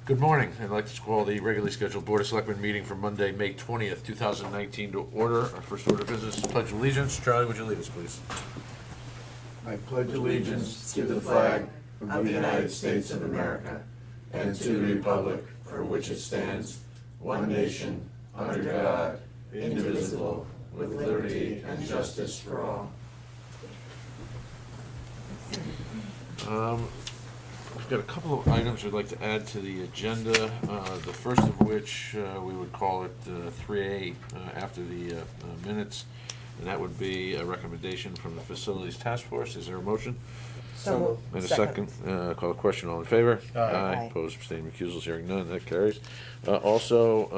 Good morning. I'd like to call the regularly scheduled Board of Selectmen meeting for Monday, May 20th, 2019 to order. Our first order of business is Pledge of Allegiance. Charlie, would you lead us, please? I pledge allegiance to the flag of the United States of America and to the republic for which it stands, one nation, under God, indivisible, with liberty and justice for all. We've got a couple of items we'd like to add to the agenda, the first of which we would call it 3A after the minutes, and that would be a recommendation from the Facilities Task Force. Is there a motion? So moved. And a second. Call a question. All in favor? Aye. Opposed, abstaining, recusals, hearing none. That carries. Also,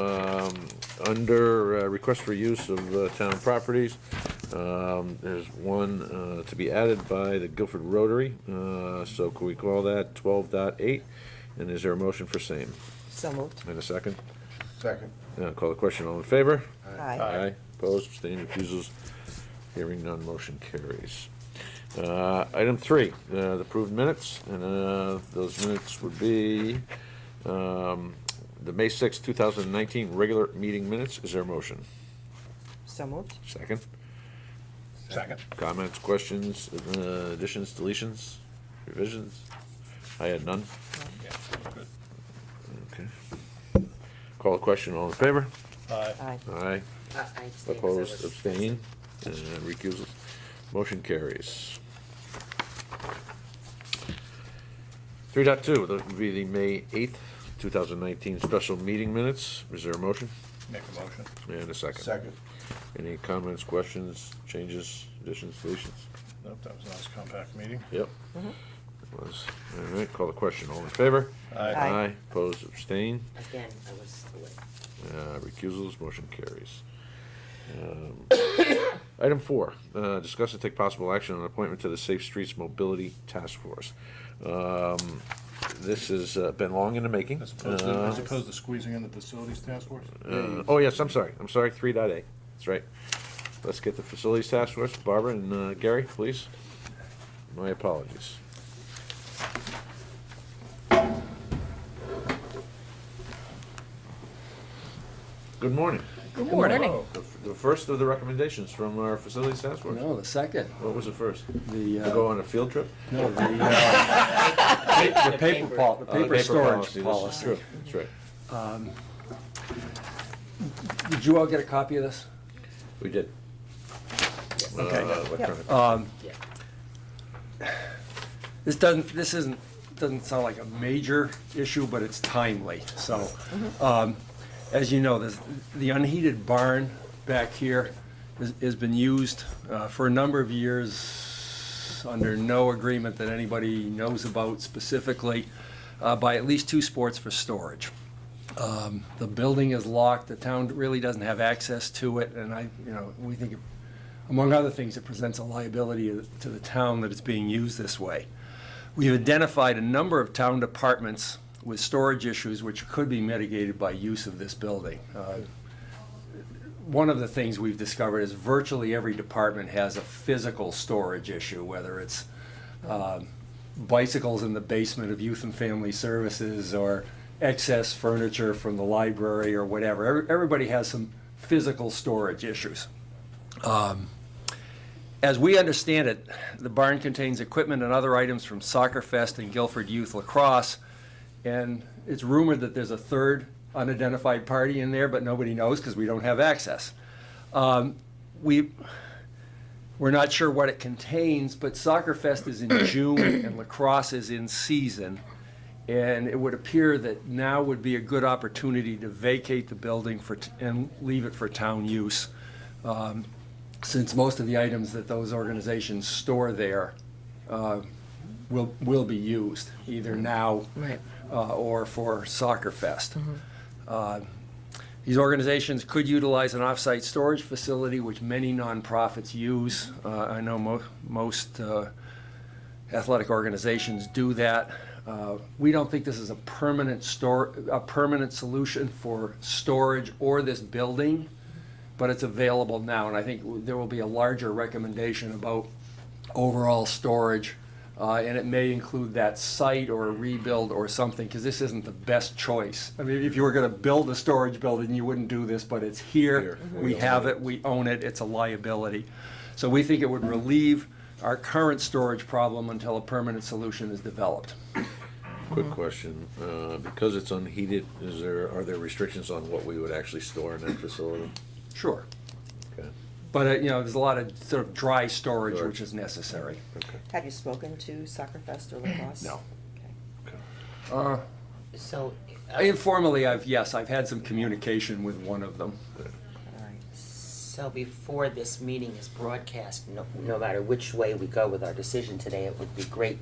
under request for use of town properties, there's one to be added by the Guilford Rotary. So can we call that 12.8? And is there a motion for same? So moved. And a second? Second. Call the question. All in favor? Aye. Opposed, abstaining, recusals, hearing none. Motion carries. Item 3, the approved minutes, and those minutes would be the May 6, 2019 regular meeting minutes. Is there a motion? So moved. Second? Second. Comments, questions, additions, deletions, revisions? I had none. Yeah, good. Okay. Call the question. All in favor? Aye. Aye. Aye. I abstain. Opposed, abstain, recusals. Motion carries. 3.2, that would be the May 8th, 2019 special meeting minutes. Is there a motion? Make a motion. And a second. Second. Any comments, questions, changes, additions, deletions? Nope, that was a nice compact meeting. Yep. It was. All right, call the question. All in favor? Aye. Aye. Opposed, abstain, Again, I was away. recusals, motion carries. Item 4, discuss and take possible action on appointment to the Safe Streets Mobility Task Force. This has been long in the making. As opposed to squeezing in the Facilities Task Force? Oh, yes, I'm sorry, 3.8, that's right. Let's get the Facilities Task Force. Barbara and Gary, please. My apologies. Good morning. Good morning. Hello. The first of the recommendations from our Facilities Task Force. No, the second. What was the first? The, To go on a field trip? no, the paper Oh, the paper storage That's policy. true, that's right. Did you all get a copy of this? We did. Okay. Electronic. Doesn't sound like a major issue, but it's timely, so. As you know, the unheated barn back here has been used for a number of years under no agreement that anybody knows about specifically by at least 2 sports for storage. The building is locked, the town really doesn't have access to it, and we think, among other things, it presents a liability to the town that it's being used this way. We've identified a number of town departments with storage issues which could be mitigated by use of this building. One of the things we've discovered is virtually every department has a physical storage issue, whether it's bicycles in the basement of Youth and Family Services or excess furniture from the library or whatever. Everybody has some physical storage issues. As we understand it, the barn contains equipment and other items from Soccer Fest and Guilford Youth Lacrosse, and it's rumored that there's a third unidentified party in there, but nobody knows because we don't have access. We're not sure what it contains, but Soccer Fest is in June and Lacrosse is in season. And it would appear that now would be a good opportunity to vacate the building and leave it for town use, since most of the items that those organizations store there will be used, either now Right. Or for Soccer Fest. These organizations could utilize an off-site storage facility, which many nonprofits use. I know most athletic organizations do that. We don't think this is a permanent solution for storage or this building, but it's available now, and I think there will be a larger recommendation about overall storage And it may include that site or a rebuild or something, because this isn't the best choice. I mean, if you were gonna build a storage building, you wouldn't do this, but it's here, we have it, we own it, it's a liability. So we think it would relieve our current storage problem until a permanent solution is developed. Quick question, because it's unheated, are there restrictions on what we would actually store in that facility? Sure. Okay, But, there's a lot of sort of dry storage Sure. which is necessary. okay, Have you spoken to Soccer Fest or Lacrosse? No. Okay. okay. So, Informally, I've had some communication with one of them. all right. So before this meeting is broadcast, no matter which way we go with our decision today, it would be great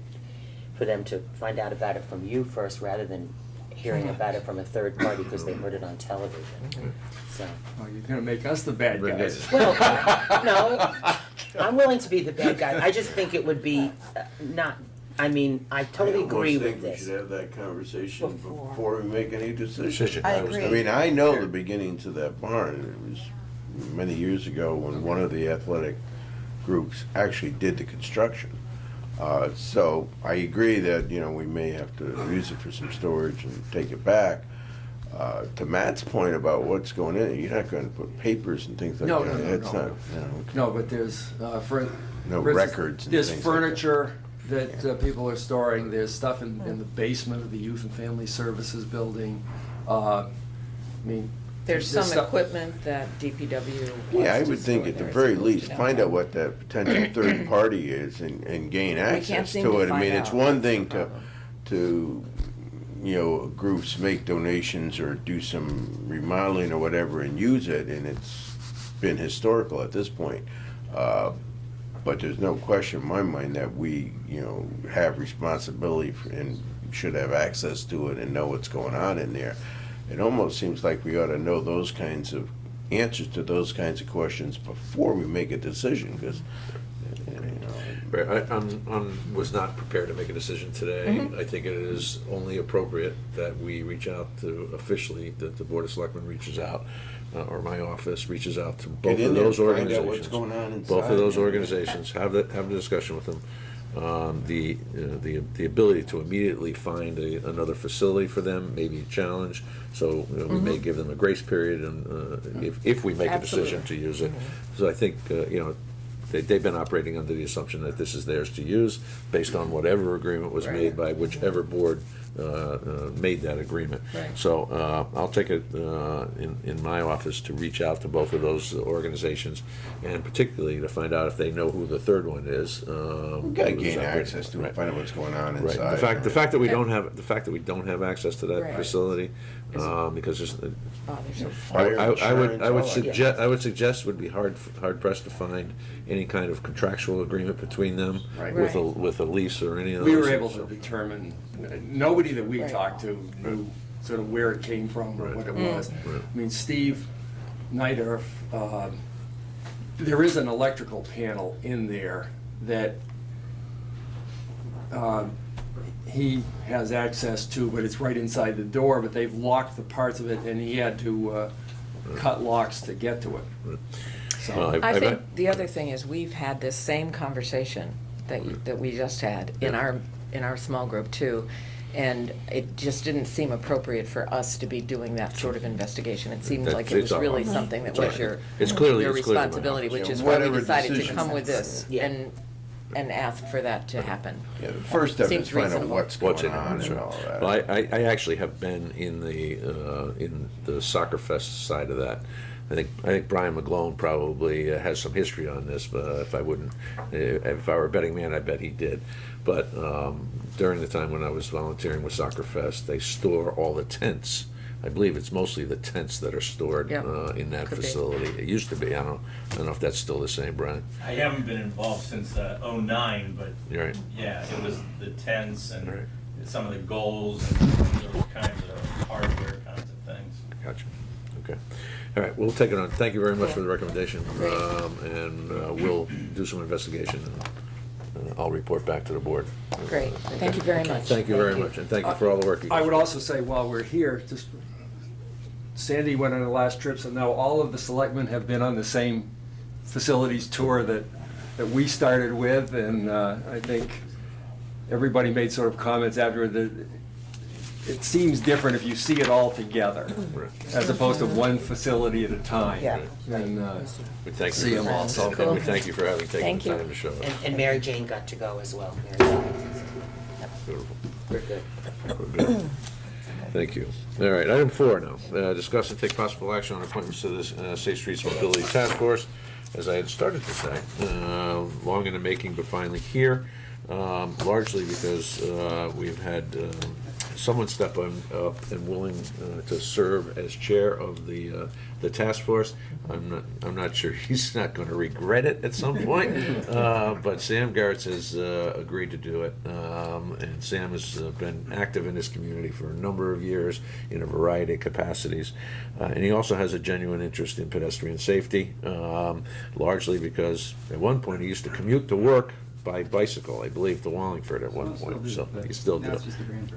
for them to find out about it from you first, rather than hearing about it from a third party because they heard it on television. So, Oh, you're gonna make us the bad guys. well, no, I'm willing to be the bad guy. I just think it would be I totally agree with We this. should have that conversation Before. before we make any decision. Decision. I was agree. I mean, I know the beginning to that barn. It was many years ago when one of the athletic groups actually did the construction. So I agree that, we may have to use it for some storage and take it back. To Matt's point about what's going in, you're not gonna put papers and things like No, that. no, no, It's no. not, No, but there's, No for instance, records and there's things like that. furniture that people are storing, there's stuff in the basement of the Youth and Family Services building. There's some stuff- equipment that DPW Yeah, I wants to would think store at the there as very opposed least, to find out downtown. what that potential third party is and gain access seem to to it. I find mean, it's out. one That's the thing problem. to, groups make donations or do some remodeling or whatever and use it, and it's been historical at this point. But there's no question in my mind that we, have responsibility and should have access to it and know what's going on in there. It almost seems like we ought to know those kinds of answers to those kinds of questions before we make a decision, because, Right, I was not prepared to make a decision today. I think it is only appropriate that we reach out to officially, that the Board of Selectmen reaches out, or my office reaches out to both Get in of there, those find out organizations. what's going on Both inside. of those organizations, have the discussion with them. The ability to immediately find another facility for them may be a challenge, so we may give them a grace period, and if we make a decision to use it. So I think, they've been operating under the assumption that this is theirs to use, based on whatever agreement was made by whichever board made that agreement. Right. So I'll take it in my office to reach out to both of those organizations, and particularly to find out if they know who the third one is. we gotta who's gain operating. access to it, Right. find out what's going on Right. inside. The fact that we don't have access to that Right. facility, because there's, Bothers you. Fire I would insurance, all that. suggest would be hard pressed to find any kind of contractual agreement between them Right. with a lease or any of those. We were able to So- determine, nobody that we Right. talked to knew sort of where it came from or Right. what it was. Right. I mean, Steve Nider, there is an electrical panel in there that he has access to, but it's right inside the door, but they've locked the parts of it, and he had to cut locks to get to it. Well, So, I think the other thing is, we've had this same conversation that we just had in our small group too, and it just didn't seem appropriate for us to be doing that sort of investigation. It seemed like it It's was really our- something that it's was our- your it's clearly my responsibility, which office. is why we Whatever decided to decisions- come with this Yeah. and ask for that to happen. Yeah, the first step is Seems find out reasonable. what's What's going in it, on that's and right. all that. Well, I actually have been in the soccer fest side of that. I think Brian McGlone probably has some history on this, but if I were a betting man, I bet he did. But during the time when I was volunteering with Soccer Fest, they store all the tents. I believe it's mostly the tents that are stored Yep. in that Could be. facility. It used to be. I don't know if that's still the same, Brian. I haven't been involved since '09, but You're right. yeah, it was the tents and Right. some of the goals and those kinds of hardware kinds of things. Gotcha. Okay. All right, we'll take it on. Thank you very much for the recommendation. Great. And we'll do some investigation, and I'll report back to the board. Great, thank you very much. Thank you very much, and thank you for all the work you I do. would also say, while we're here, just, Sandy went on the last trip, so now all of the selectmen have been on the same facilities tour that we started with, and I think everybody made sort of comments after that it seems different if you see it all together, Right. as opposed to one facility at a time. Yeah. And, We thank See you. 'em all, so- And we thank you for having taken Thank the you. time to show us. And Mary Jane got to go as well. Mary Jane. Beautiful. We're good. We're good. Thank you. All right, item 4 now. Discuss and take possible action on appointments to this Safe Streets Mobility Task Force. As I had started to say, long in the making, but finally here, largely because we've had someone step up and willing to serve as chair of the task force. I'm not sure he's not going to regret it at some point, but Sam Garrett has agreed to do it, and Sam has been active in this community for a number of years in a variety of capacities, and he also has a genuine interest in pedestrian safety, largely because at one point he used to commute to work by bicycle, I believe, to Wallingford at one point, so he still do.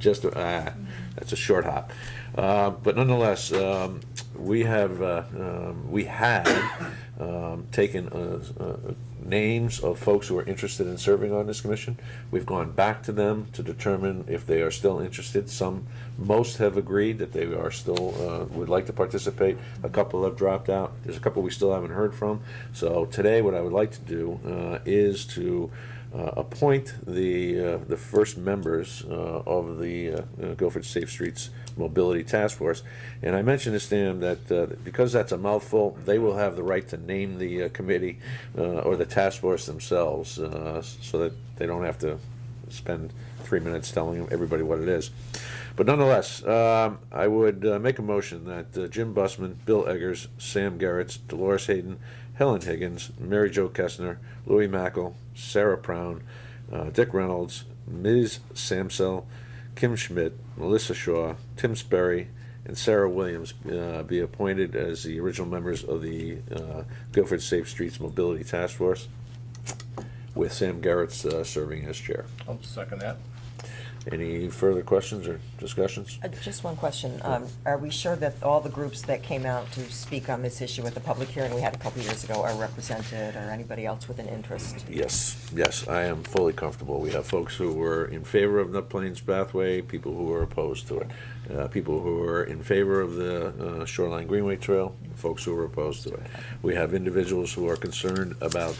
Just, that's a short hop. But nonetheless, we had taken names of folks who are interested in serving on this commission. We've gone back to them to determine if they are still interested. Most have agreed that they are still, would like to participate. A couple have dropped out. There's a couple we still haven't heard from. So today, what I would like to do is to appoint the first members of the Guilford Safe Streets Mobility Task Force. And I mentioned to Stan that because that's a mouthful, they will have the right to name the committee or the task force themselves, so that they don't have to spend 3 minutes telling everybody what it is. But nonetheless, I would make a motion that Jim Bussman, Bill Eggers, Sam Garrett, Dolores Hayden, Helen Higgins, Mary Jo Kessner, Louis Mackel, Sarah Brown, Dick Reynolds, Ms. Samsel, Kim Schmidt, Melissa Shaw, Tim Sperry, and Sarah Williams be appointed as the original members of the Guilford Safe Streets Mobility Task Force, with Sam Garrett serving as chair. I'll second that. Any further questions or discussions? Just one question. Are we sure that all the groups that came out to speak on this issue at the public hearing we had a couple years ago are represented, or anybody else with an interest? Yes, I am fully comfortable. We have folks who were in favor of the Plains Pathway, people who were opposed to it, people who were in favor of the Shoreline Greenway Trail, folks who were opposed to it. We have individuals who are concerned about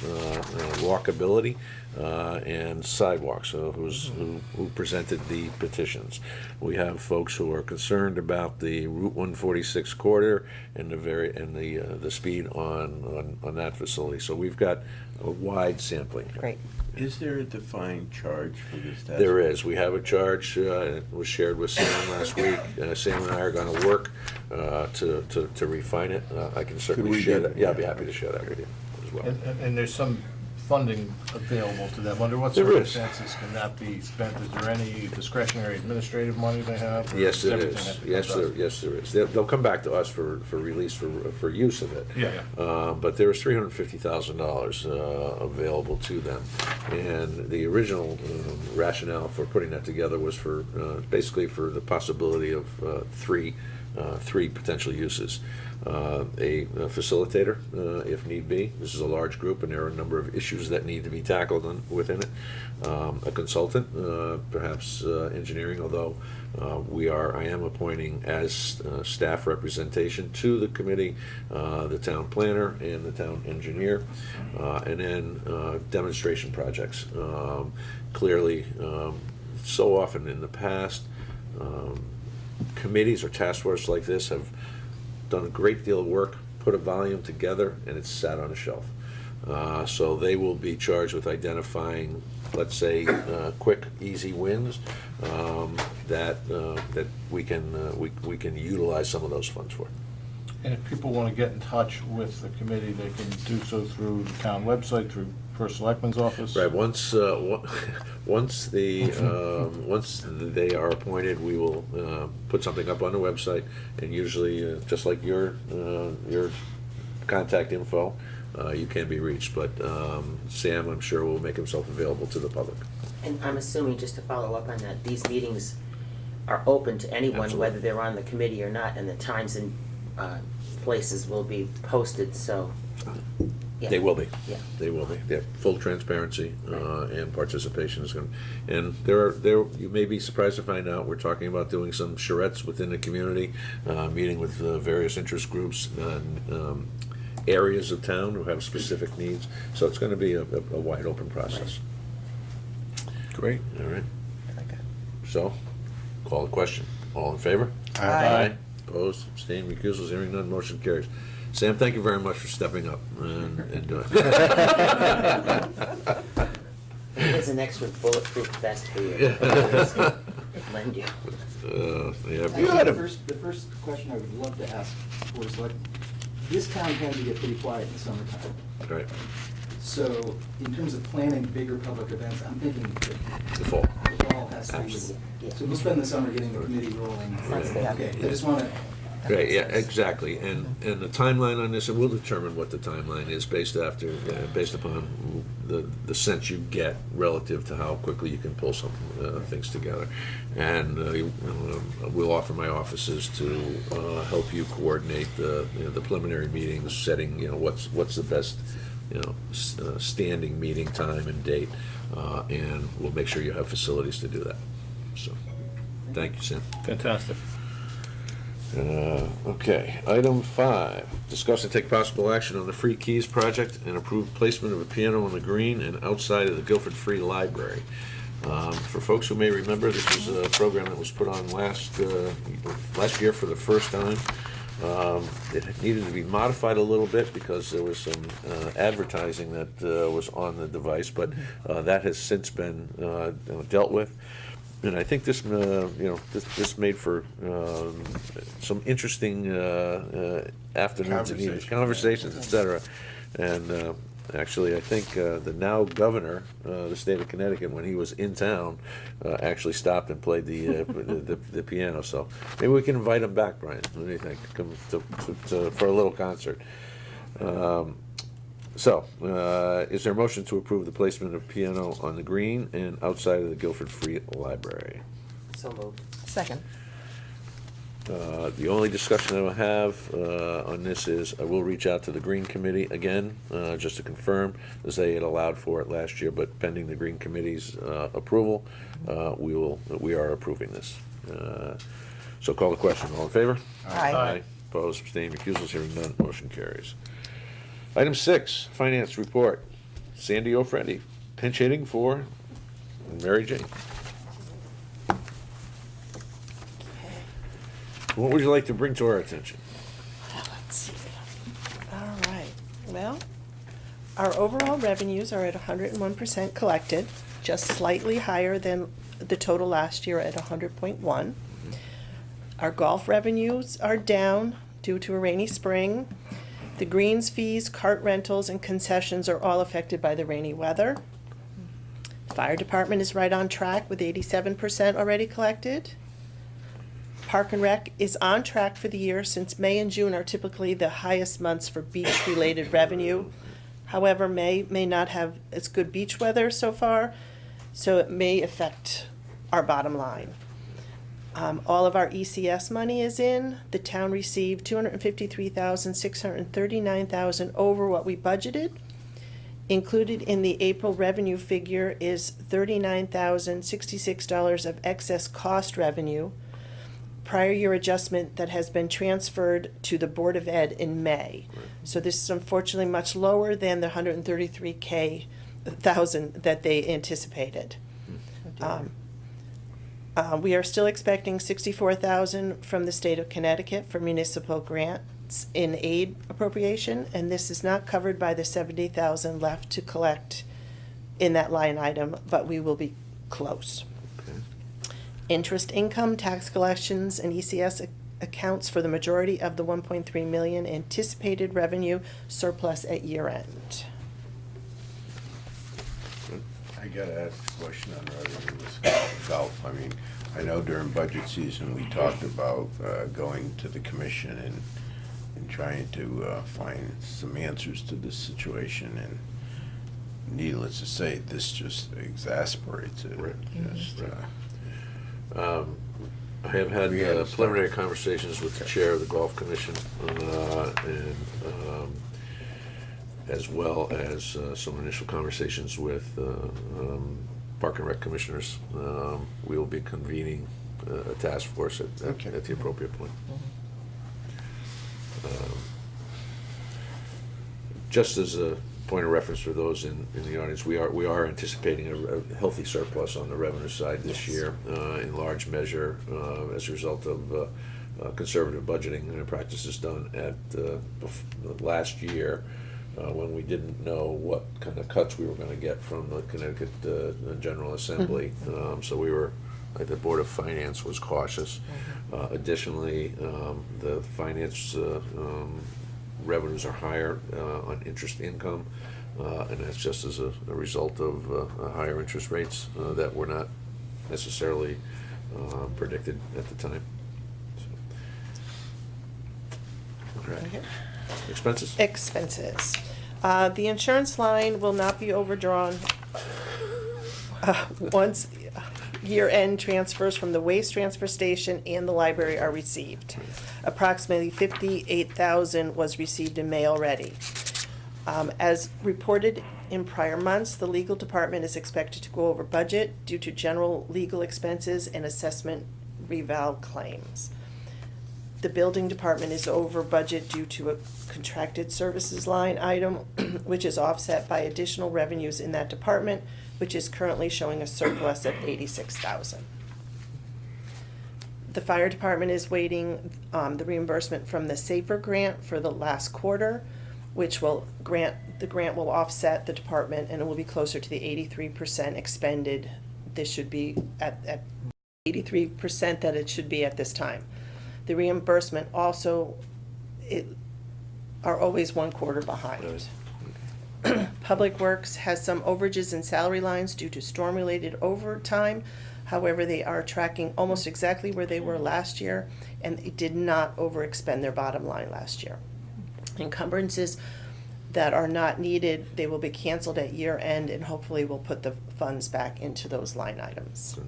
walkability and sidewalks, who presented the petitions. We have folks who are concerned about the Route 146 corridor and the speed on that facility. So we've got a wide sampling. Great. Is there a defined charge for this task? There is. We have a charge. It was shared with Sam last week. Sam and I are going to work to refine it. I can Could certainly we share get- that. Yeah, I'd be happy to share that with you as well. And there's some funding available to them. Under what There is. circumstances can that be spent? Is there any discretionary administrative money they have? or Yes, does it everything is. have to Yes, come to there, us? yes, there is. They'll come back to us for release for use of it. Yeah. But there is $350,000 available to them, and the original rationale for putting that together was for basically for the possibility of three potential uses. A facilitator, if need be. This is a large group, and there are a number of issues that need to be tackled within it. A consultant, perhaps engineering, although I am appointing as staff representation to the committee the town planner and the town engineer, and then demonstration projects. Clearly, so often in the past, committees or task forces like this have done a great deal of work, put a volume together, and it's sat on a shelf. So they will be charged with identifying, let's say, quick, easy wins that we can utilize some of those funds for. And if people want to get in touch with the committee, they can do so through the town website, through First Selectmen's office? Right, once they are appointed, we will put something up on the website, and usually, just like your contact info, you can be reached, but Sam, I'm sure, will make himself available to the public. And I'm assuming, just to follow up on that, these meetings are open to anyone, Absolutely. whether they're on the committee or not, and the times and places will be posted, so Yeah. They will be. Yeah. They will be. They have full transparency, and participation is going to, and you may be surprised to find out, we're talking about doing some charrettes within the community, meeting with various interest groups and areas of town who have specific needs. So it's going to be a wide open process. Great. All right. Very good. So, call the question. All in favor? Aye. Opposed, abstained, recusals, hearing none, motion carries. Sam, thank you very much for stepping up and doing Here's an extra bulletproof vest for you. Lend you. Yeah, Actually, the first question I would love to ask was like, this town tends to get pretty quiet in the summertime. right, So in terms of planning bigger public events, I'm thinking the fall. the fall has to be. So we'll spend the summer getting the committee rolling. Right. Okay, I just want to, Right, yeah, exactly, and the timeline on this, and we'll determine what the timeline is based upon the sense you get relative to how quickly you can pull some things together. And we'll offer my offices to help you coordinate the preliminary meetings, setting, what's the best, standing meeting time and date, and we'll make sure you have facilities to do that. So, thank you, Sam. Fantastic. Okay, item 5, discuss and take possible action on the Free Keys project and approve placement of a piano on the green and outside of the Guilford Free Library. For folks who may remember, this was a program that was put on last year for the first time. It needed to be modified a little bit because there was some advertising that was on the device, but that has since been dealt with. And I think this, this made for some interesting afternoons and evenings, conversations, et cetera. And actually, I think the now governor, the state of Connecticut, when he was in town, actually stopped and played the piano. So maybe we can invite him back, Brian. What do you think? Come for a little concert. So, is there a motion to approve the placement of piano on the green and outside of the Guilford Free Library? So moved. Second. The only discussion I will have on this is I will reach out to the Green Committee again, just to confirm, as they had allowed for it last year, but pending the Green Committee's approval, we are approving this. So call the question. All in favor? Aye. Opposed, abstained, recusals, hearing none, motion carries. Item 6, Finance Report. Sandy O'Freddy, pinch hitting for Mary Jane. What would you like to bring to our attention? Let's see. All right, well, our overall revenues are at 101% collected, just slightly higher than the total last year at 100.1. Our golf revenues are down due to a rainy spring. The greens fees, cart rentals, and concessions are all affected by the rainy weather. Fire department is right on track with 87% already collected. Park and Rec is on track for the year since May and June are typically the highest months for beach-related revenue. However, May not have as good beach weather so far, so it may affect our bottom line. All of our ECS money is in. The town received $253,639,000 over what we budgeted. Included in the April revenue figure is $39,066 of excess cost revenue, prior year adjustment that has been transferred to the Board of Ed in May. So this is unfortunately much lower than the $133,000 that they anticipated. We are still expecting $64,000 from the state of Connecticut for municipal grants in aid appropriation, and this is not covered by the $70,000 left to collect in that line item, but we will be close. Interest income, tax collections, and ECS accounts for the majority of the $1.3 million anticipated revenue surplus at year end. I gotta ask a question on revenue with golf. I mean, I know during budget season, we talked about going to the commission and trying to find some answers to this situation, and needless to say, this just exasperates it. Just, I have had We understand. preliminary conversations with the chair of the Golf Commission, and as well as some initial conversations with Park and Rec commissioners. We will be convening a task force at the appropriate point. Just as a point of reference for those in the audience, we are anticipating a healthy surplus on the revenue side this year, in large measure as a result of conservative budgeting practices done at last year, when we didn't know what kind of cuts we were going to get from the Connecticut General Assembly. So we were, the Board of Finance was cautious. Additionally, the finance revenues are higher on interest income, and that's just as a result of higher interest rates that were not necessarily predicted at the time. So. Okay. Expenses? Expenses. The insurance line will not be overdrawn once year-end transfers from the waste transfer station and the library are received. Approximately $58,000 was received in May already. As reported in prior months, the legal department is expected to go over budget due to general legal expenses and assessment reval claims. The building department is over budget due to a contracted services line item, which is offset by additional revenues in that department, which is currently showing a surplus of $86,000. The fire department is waiting the reimbursement from the SAFER grant for the last quarter, which the grant will offset the department, and it will be closer to the 83% expended. This should be at 83% that it should be at this time. The reimbursement also are always 1 quarter behind. Public Works has some overages in salary lines due to storm-related overtime. However, they are tracking almost exactly where they were last year, and they did not overexpend their bottom line last year. Encumbrances that are not needed, they will be canceled at year end, and hopefully we'll put the funds back into those line items.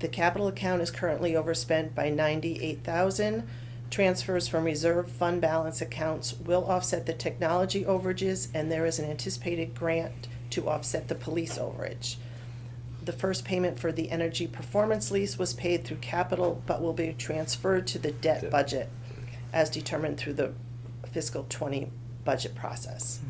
The capital account is currently overspent by $98,000. Transfers from reserve fund balance accounts will offset the technology overages, and there is an anticipated grant to offset the police overage. The first payment for the energy performance lease was paid through capital, but will be transferred to the debt budget as determined through the fiscal '20 budget process.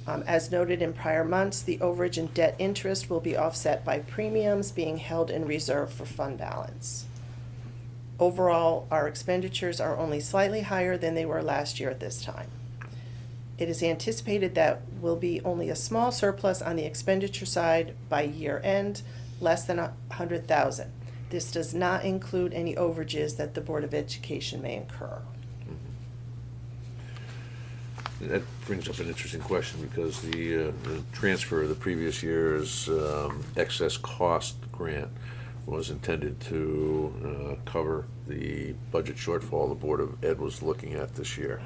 As noted in prior months, the overage and debt interest will be offset by premiums being held in reserve for fund balance. Overall, our expenditures are only slightly higher than they were last year at this time. It is anticipated that will be only a small surplus on the expenditure side by year end, less than $100,000. This does not include any overages that the Board of Education may incur. That brings up an interesting question, because the transfer of the previous year's excess cost grant was intended to cover the budget shortfall the Board of Ed was looking at this year.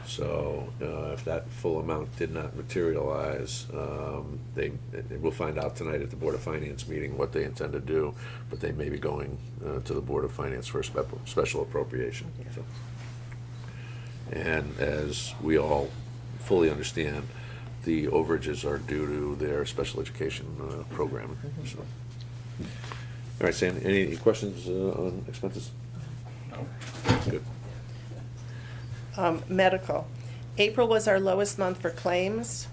So if that full amount did not materialize, we'll find out tonight at the Board of Finance meeting what they intend to do, but they may be going to the Board of Finance for a special appropriation. So. And as we all fully understand, the overages are due to their special education programming. So. All right, Sam, any questions on expenses? No. Good. Medical. April was our lowest month for claims.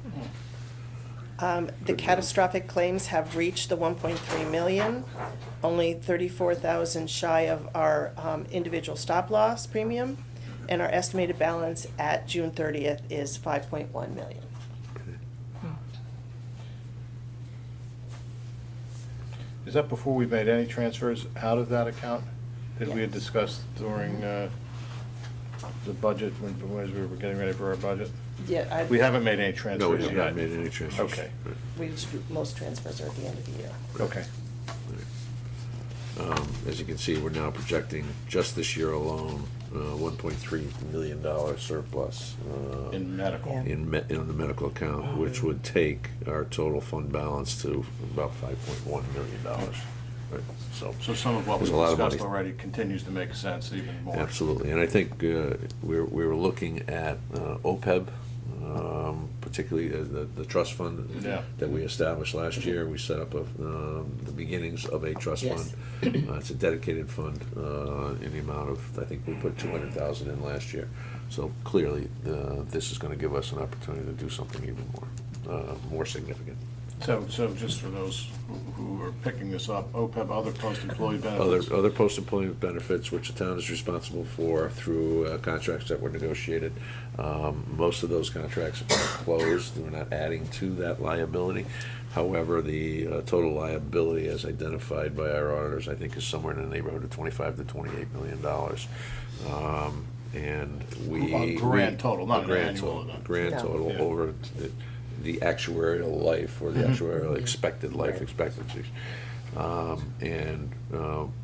The catastrophic claims have reached the 1.3 million, only 34,000 shy of our individual stop loss premium, and our estimated balance at June 30th is 5.1 million. Is that before we made any transfers out of that account that we had discussed during the budget, as we were getting ready for our budget? Yeah, We haven't made any transfers No, yet? we have not made any transfers. Okay, most transfers are at the end of the year. okay. As you can see, we're now projecting just this year alone, $1.3 million surplus. In medical? Yeah. In the medical account, which would take our total fund balance to about $5.1 million. Right, so So some of what we there's a lot of discussed money. already continues to make sense even more. Absolutely, and I think we were looking at OPEB particularly the trust fund Yeah. that we established last year. We set up the beginnings of a trust Yes. fund. It's a dedicated fund in the amount of, I think we put 200,000 in last year. So clearly, this is going to give us an opportunity to do something even more significant. So just for those who are picking this up, OPEB, other post-employee benefits. Other post-employment benefits, which the town is responsible for through contracts that were negotiated. Most of those contracts are closed, we're not adding to that liability. However, the total liability as identified by our auditors, I think, is somewhere in the neighborhood of $25 to $28 million. And we. A grand total, not a an grand annual. total, Grand No. total Yeah. over the actuarial life or the actuarial expected life Right. expectancies.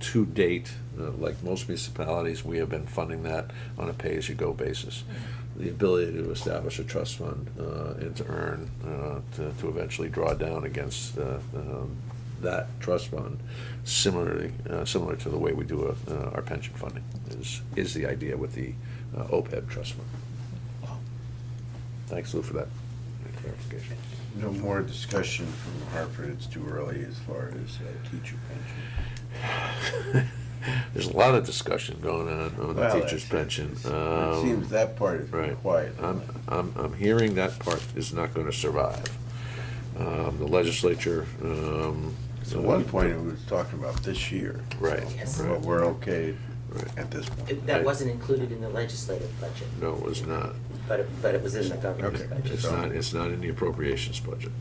To date, like most municipalities, we have been funding that on a pay-as-you-go basis. The ability to establish a trust fund and to earn, to eventually draw down against that trust fund, similar to the way we do our pension funding, is the idea with the OPEB trust fund. Thanks, Lou, for that clarification. No more discussion from Hartford, it's too early as far as teacher pension. There's a lot of discussion going on the Well, teacher's that's- pension. It seems that part is Right. quiet. I'm hearing that part is not gonna survive. The legislature, So at one point, it was talking about this year. Right, Yes. Well, we're okay Right. at this point. That wasn't included in the legislative budget, No, it was not. but it was in the governor's Okay. budget. It's not in the appropriations budget.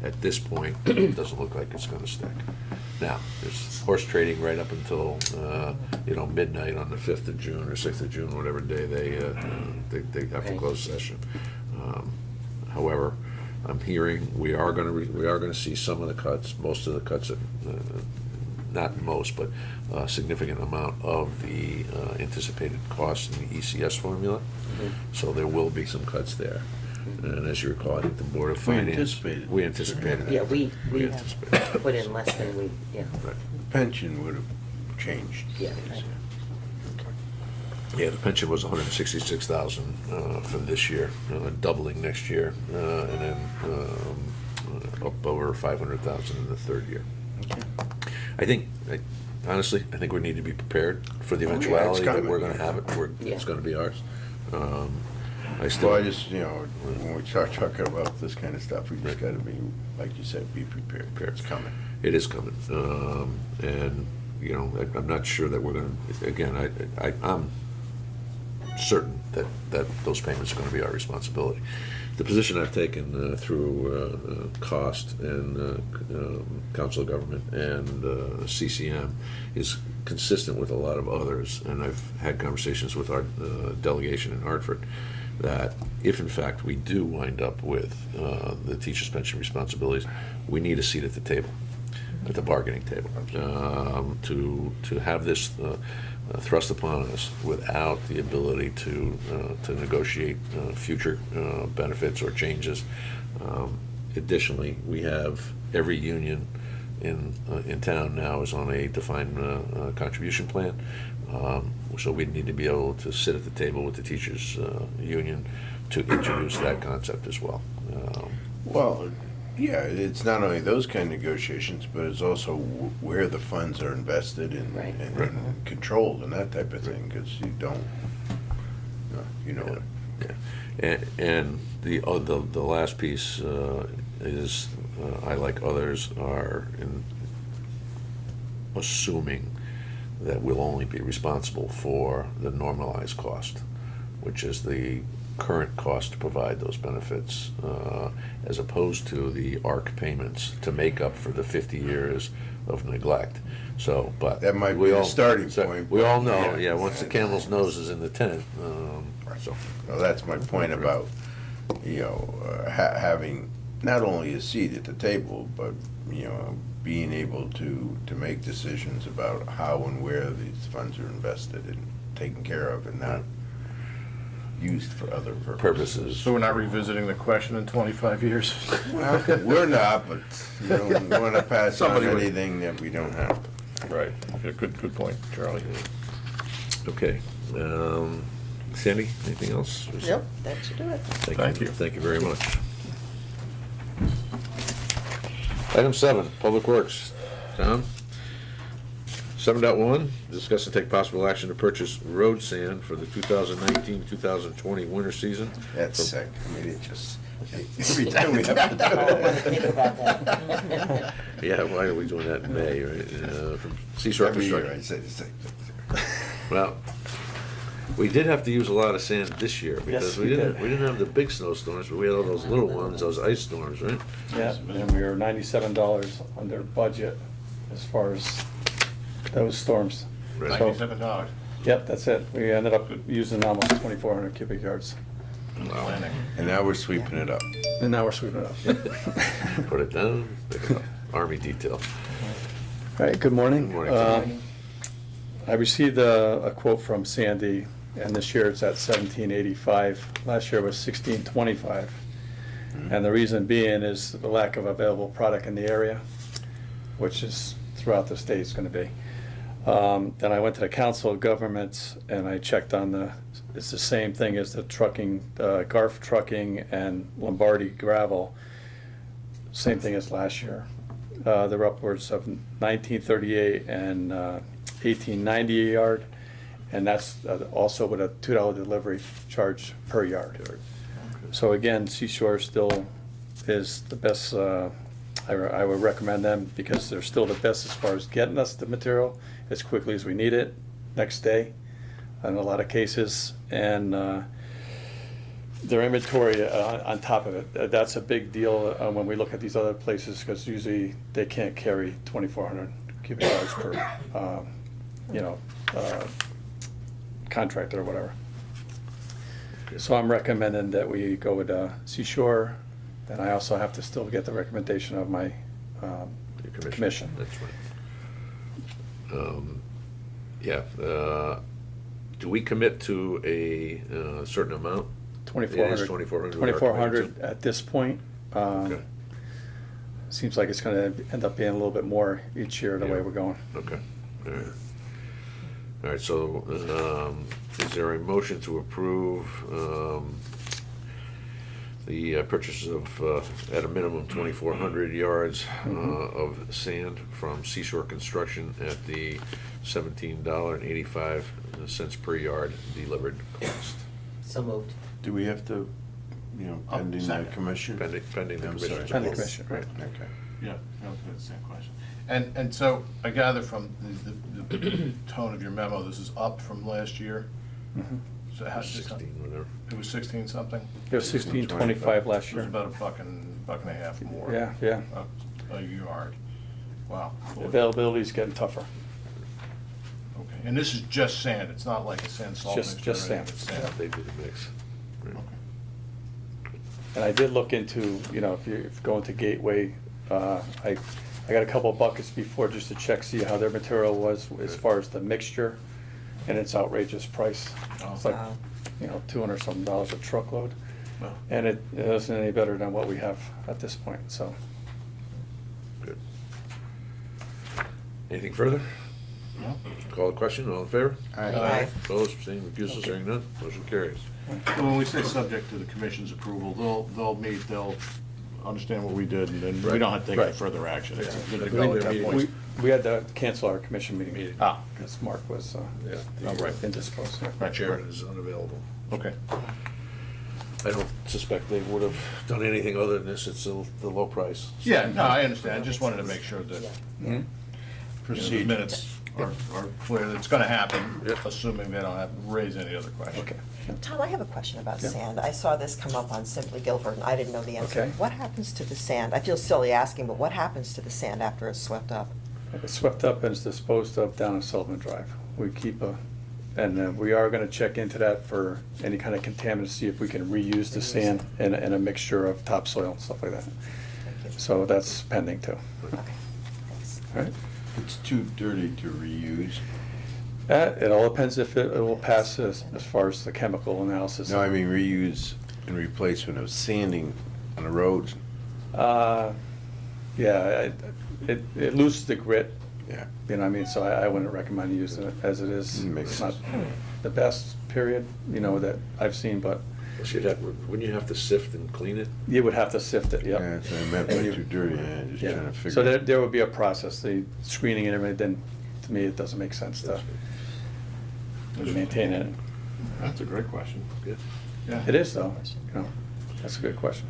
At this point, it doesn't look like it's gonna stick. Now, there's horse trading right up until, midnight on the 5th of June or 6th of June, whatever day they have to Right. close session. However, I'm hearing we are gonna see some of the cuts, most of the cuts, not most, but a significant amount of the anticipated costs in the ECS formula. So there will be some cuts there. And as you recall, I think the Board of We Finance. anticipated. We anticipated. Yeah, we anticipated. put in less than we, yeah, Right. Pension would have changed. yeah. Yeah, the pension was 166,000 for this year, doubling next year, and then up over 500,000 in the third year. Honestly, I think we need to be prepared for the Oh, yeah, it's eventuality that coming. we're gonna have it, Yeah. it's gonna be ours. I So still, I just, when we start talking about this kind of stuff, we just gotta be, like you said, be prepared. It's coming. it is coming, and, I'm not sure that we're gonna, again, I'm certain that those payments are gonna be our responsibility. The position I've taken through cost and Council of Government and CCM is consistent with a lot of others, and I've had conversations with our delegation in Hartford, that if in fact we do wind up with the teacher's pension responsibilities, we need a seat at the table, at the bargaining table, to have this thrust upon us without the ability to negotiate future benefits or changes. Additionally, we have every union in town now is on a defined contribution plan. So we need to be able to sit at the table with the teachers' union to introduce that concept as well. Well, yeah, it's not only those kind of negotiations, but it's also where the funds are invested Right. and controlled and that type of thing, because you don't, Yeah. And the last piece is, I, like others, are assuming that we'll only be responsible for the normalized cost, which is the current cost to provide those benefits, as opposed to the ARC payments to make up for the 50 years of neglect. So, but. That might be we the all- starting so point, We but, all know, yeah. yeah, once the camel's nose is in the tent, so. well, that's my point about, having not only a seat at the table, but, being able to make decisions about how and where these funds are invested and taken care of and not used for other purposes. So we're not revisiting the question in 25 years? Well, we're not, but you don't want to pass on Somebody would- anything that we don't have to. Right. Yeah, good point, Charlie. Okay, Sandy, anything else? Nope, that should do it. Thank you. Thank you very much. Item 7, Public Works. Tom? 7.1, discuss and take possible action to purchase road sand for the 2019-2020 winter season. That's from- sick. I mean, it just, every time we have to do Oh, I it. think about that. Yeah, why are we doing that in May, right? From Seashore Every year I Construction. say the same thing. Well, we did have to use a lot of sand this year because Yes, we we didn't, did. we didn't have the big snowstorms, but we had all those little ones, those ice storms, right? Yeah, and we were $97 under budget as far as those storms. Right. So- $97. Yep, that's it. We ended up using almost 2,400 cubic yards. Wow. And now we're sweeping it up. And now we're sweeping it up. Put it down, pick it up. Army detail. All right, good morning. Good morning. I received a quote from Sandy, and this year it's at 1785. Last year was 1625. And the reason being is the lack of available product in the area, which is throughout the state is going to be. Then I went to the Council of Governments and I checked on it's the same thing as the trucking, Garf Trucking and Lombardi Gravel. Same thing as last year. They're upwards of 1938 and 1890 a yard. And that's also with a $2 delivery charge per yard. So again, Seashore still is the best, I would recommend them because they're still the best as far as getting us the material as quickly as we need it, next day, in a lot of cases. And their inventory on top of it, that's a big deal when we look at these other places because usually they can't carry 2,400 cubic yards per, contractor or whatever. So I'm recommending that we go with Seashore. Then I also have to still get the recommendation of my Your commission. That's right. Yeah, do we commit to a certain amount? 2,400. It is 2,400. 2,400 at this point. Okay. Seems like it's gonna end up being a little bit more each year the way Yeah. we're going. Okay, all right. All right, so, is there a motion to approve, the purchase of, at a minimum 2,400 yards, of sand from Seashore Construction at the $17.85 per yard delivered cost? So moved. Do we have to, pending the second. commission? Pending the I'm commission. sorry. Pending commission, right. Okay. Yeah, that was the same question. And so I gather from the tone of your memo, this is up from last year? So how, 16, whatever. it was 16 something? It was 1625 last It was year. about a buck and a half more. Yeah, yeah. A yard. Wow. Availability's getting tougher. Okay, and this is just sand, it's not like a sand salt Just- mixture or just anything, sand. it's They do the mix. Right. Okay. And I did look into, if you're going to Gateway, I got a couple of buckets before just to check, see how their material was as far as the mixture, and it's outrageous price. It's like, Wow. $200-something a truckload. Well, And it isn't any better than what we have at this point, so. Good. Anything further? no? Call the question, all in favor? Aye. Opposed, abstaining, recusals, hearing none, motion carries. Well, when we say subject to the commission's approval, they'll meet, they'll understand what we did, and then we don't have to take any Right. further action. It's Yeah. good I to believe go at they're that meeting- point. We had to cancel our commission meeting. Ah. Because Mark was, Yeah. Oh, right. indisposed. yeah. Right, Chairman is unavailable. Okay. I don't suspect they would have done anything other than this, it's the low price. Yeah, no, I understand, I just wanted to make sure that Mhm. the minutes are clear, that it's gonna happen, Yep. assuming they don't have, raise any other questions. Okay. Tom, I have a question about Yeah. sand. I saw this come up on Simply Guilford, and I didn't know the answer. Okay. What happens to the sand? I feel silly asking, but what happens to the sand after it's swept up? It's swept up and it's disposed of down on Sullivan Drive. We keep and we are gonna check into that for any kind of contaminants, see if we can reuse the sand in a mixture of topsoil and stuff like that. Thank you. So that's pending too. Okay, thanks. All right? It's too dirty to reuse. It all depends if it will pass as far as the chemical analysis. No, I mean reuse and replacement of sanding on the roads. Yeah, it loses the grit Yeah. You know what I mean? So I wouldn't recommend using it as it is. Makes It's not sense. the best, period, you know, that I've seen, but Plus you'd have, wouldn't you have to sift and clean it? you would have to sift it, Yeah, yep. so I meant by too dirty, yeah, just Yeah. trying to figure. So there would be a process, the screening and everything, then to me, it doesn't make sense to maintain it. That's a great question. Good. Yeah. It is though, you know, that's a good question.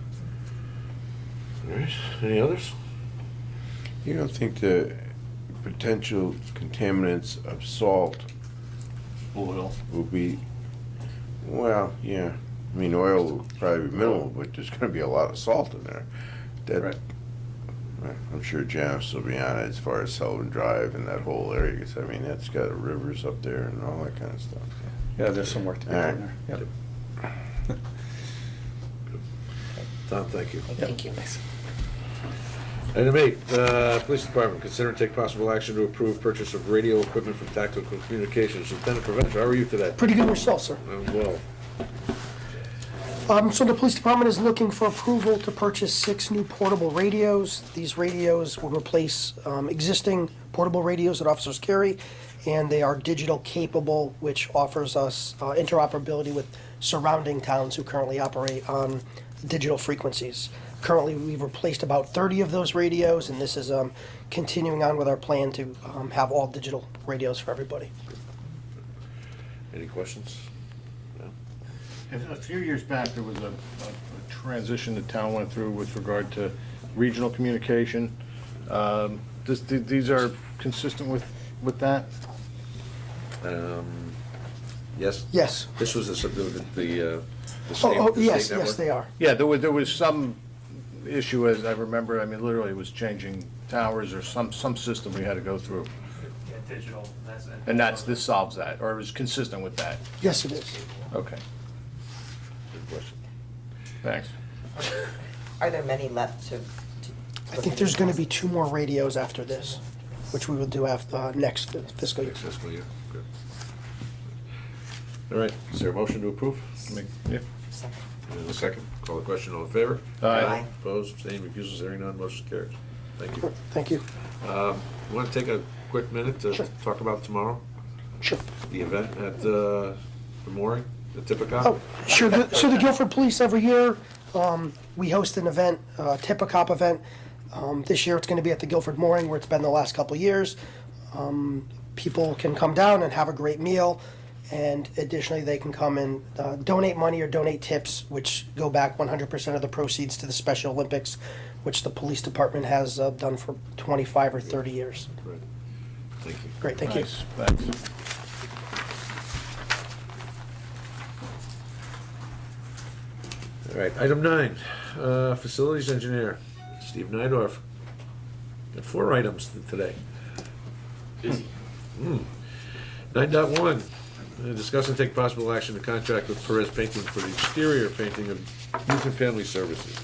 All right, any others? You don't think the potential contaminants of salt Oil. will be, well, yeah, I mean, oil will probably be minimal, but there's gonna be a lot of salt in there. That, Right. I'm sure Janice will be on it as far as Sullivan Drive and that whole area, 'cause I mean, that's got rivers up there and all that kind of stuff. Yeah, there's some work to be All done right. there, yep. Tom, thank you. Thank you. Item 8, Police Department, consider and take possible action to approve purchase of radio equipment from Tactical Communications. Lieutenant Preventer, how are you today? Pretty good yourself, sir. I'm well. So the police department is looking for approval to purchase 6 new portable radios. These radios will replace existing portable radios that officers carry, and they are digital capable, which offers us interoperability with surrounding towns who currently operate on digital frequencies. Currently, we've replaced about 30 of those radios, and this is continuing on with our plan to have all digital radios for everybody. Any questions? No? A few years back, there was a transition the town went through with regard to regional communication. These are consistent with that? Yes? Yes. This was the state Oh, the yes, state yes, they network? are. Yeah, there was some issue, as I remember, I mean, literally it was changing towers or some system we had to go through. Yeah, digital, that's it. And this solves that, or it was consistent with that? Yes, it is. Okay, Good question. thanks. Are there many left to? I think there's going to be 2 more radios after this, which we will do after next fiscal year. Next fiscal year, good. All right, is there a motion to approve? Yeah. And a second, call the question, all in favor? Aye. Opposed, abstained, recusals, hearing none, motion carries. Thank you. Thank you. You want to take a quick minute to Sure. talk about tomorrow? Sure. The event at the mooring, the Tippecanoe? Oh, sure. So the Guilford Police every year, we host an event, Tippecanoe event. This year it's going to be at the Guilford Mooring where it's been the last couple of years. People can come down and have a great meal. And additionally, they can come and donate money or donate tips, which go back 100% of the proceeds to the Special Olympics, which the police department has done for 25 or 30 years. Right. Thank you. Great, thank you. Nice, thanks. All right, item 9, facilities engineer, Steve Nydorf. Got 4 items today. Busy. 9.1, discuss and take possible action to contract with Perez Painting for the exterior painting of youth and family services.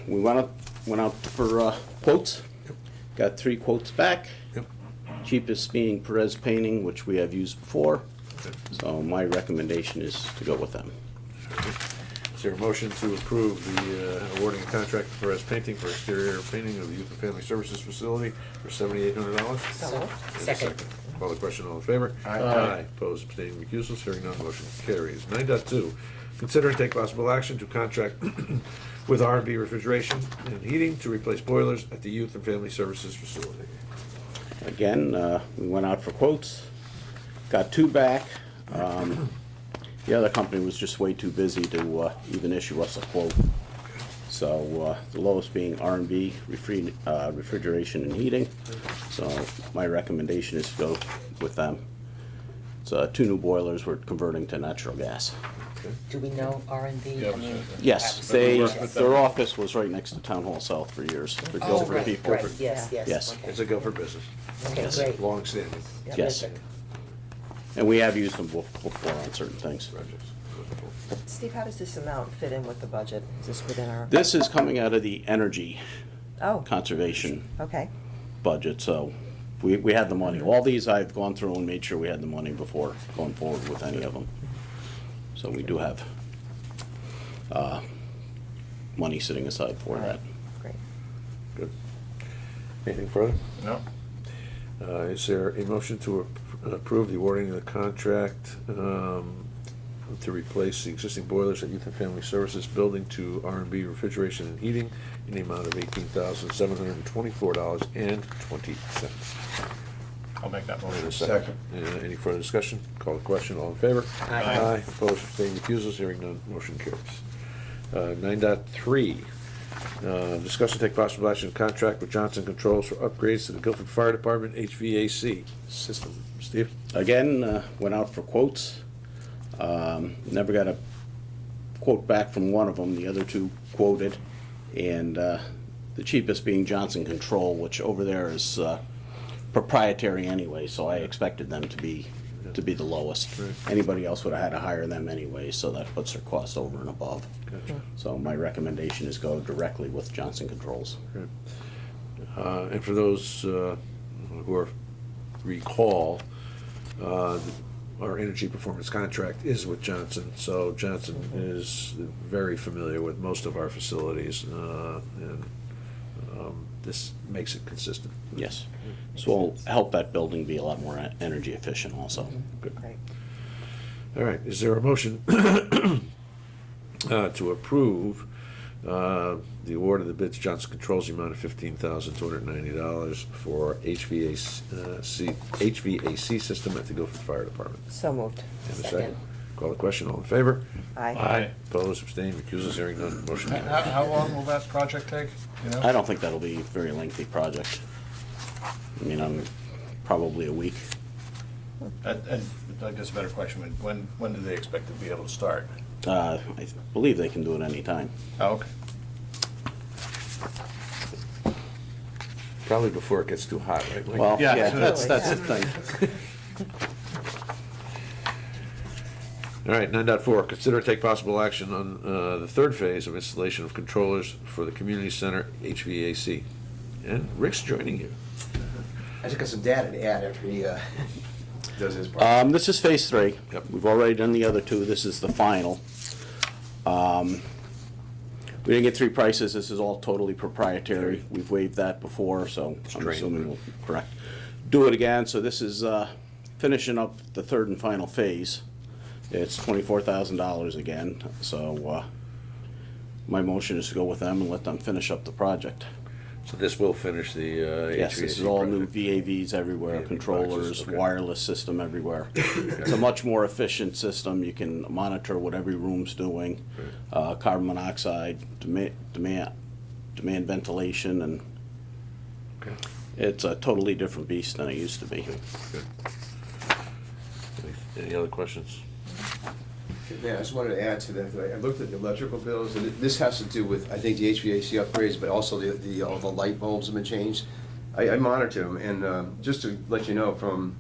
We went out for quotes, got 3 quotes back. Yep. Cheapest being Perez Painting, which we have used before, Okay. so my recommendation is to go with them. Is there a motion to approve the awarding a contract to Perez Painting for exterior painting of the youth and family services facility for $7,800? So moved. And a Second. Call the question, all in favor? Aye. Opposed, abstaining, recusals, hearing none, motion carries. 9.2, consider and take possible action to contract with R&B Refrigeration and Heating to replace boilers at the youth and family services facility. Again, we went out for quotes, got 2 back. The other company was just way too busy to even issue us a quote. So the lowest being R&B Refrigeration and Heating. So my recommendation is to go with them. It's 2 new boilers we're converting to natural gas. Do we know R&B? Yeah, I mean, Yes, their office was right next to Town Hall South for years. The Oh, Guilford right, people. right, yes, yes. Yes. Okay. It's a Guilford business, Okay, Yes. great. long-standing Yes. Terrific. And we have used them before on certain things. projects. Steve, how does this amount fit in with the budget? Is this within our? This is coming out of the energy Oh, conservation okay. budget, so we had the money. All these I've gone through and made sure we had the money before going forward with any of them. So we do have money sitting aside for that. Great. Good. Anything further? No? Is there a motion to approve the awarding of the contract to replace the existing boilers at Youth and Family Services Building to R&B Refrigeration and Heating in the amount of $18,724.20? I'll make that And a motion. second. Any further discussion? Call the question, all in favor? Aye. Opposed, abstaining, recusals, hearing none, motion carries. 9.3, discuss and take possible action on contract with Johnson Controls for upgrades to the Guilford Fire Department HVAC system. Steve? Again, went out for quotes. Never got a quote back from one of them. The other two quoted. And the cheapest being Johnson Control, which over there is proprietary anyway, so I expected them to be the lowest. Right. Anybody else would have had to hire them anyway, so that puts their cost over and above. Gotcha. So my recommendation is go directly with Johnson Controls. And for those who recall, our energy performance contract is with Johnson, so Johnson is very familiar with most of our facilities, and this makes it consistent. Yes. So we'll help that building be a lot more energy efficient also. Good. Great. All right, is there a motion to approve the award of the bids Johnson Controls, the amount of $15,290 for HVAC system at the Guilford Fire Department? So moved. And a Second. Call the question, all in favor? Aye. Opposed, abstained, recusals, hearing none, motion carries. How long will that project take, you know? I don't think that'll be a very lengthy project. I mean, I'm probably a week. And I guess a better question, when do they expect to be able to start? I believe they can do it anytime. Oh, okay. Probably before it gets too hot, right? Like- Well, Yeah, yeah, so that's the thing. All right, 9.4, consider and take possible action on the third phase of installation of controllers for the community center HVAC. And Rick's joining you. I just got some data to add after he does his part. This is phase 3. Yep. We've already done the other 2. This is the final. We didn't get 3 prices. This is all totally proprietary. We've waived that before, so I'm Strange. assuming we'll correct. Do it again. So this is finishing up the third and final phase. It's $24,000 again. So my motion is to go with them and let them finish up the project. So this will finish the HVAC Yes, this is all new project. VAVs everywhere, VAV controllers, boxes, okay. wireless system everywhere. It's a much more efficient system. You can monitor what every room's doing, carbon monoxide, demand ventilation, and Okay. it's a totally different beast than it used to be. Good. Any other questions? Yeah, I just wanted to add to that. I looked at the electrical bills, and this has to do with, I think, the HVAC upgrades, but also all the light bulbs have been changed. I monitor them, and just to let you know, I don't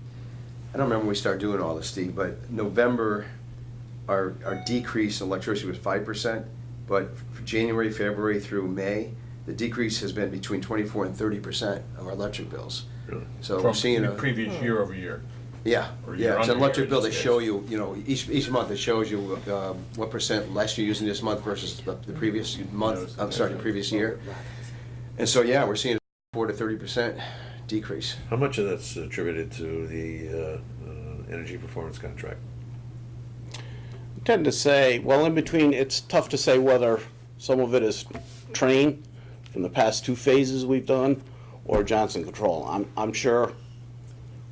remember when we started doing all this, Steve, but November, our decrease in electricity was 5%, but for January, February through May, the decrease has been between 24 and 30% of our electric bills. Really? So we're From seeing the previous year over year. Yeah, Or you're yeah, it's an under electric here bill in that this show case. you, each month it shows you what percent less you're using this month versus the previous month, I'm sorry, the previous year. And so, yeah, we're seeing a 4 to 30% decrease. How much of that's attributed to the energy performance contract? I tend to say, well, in between, it's tough to say whether some of it is train from the past 2 phases we've done, or Johnson Control. I'm sure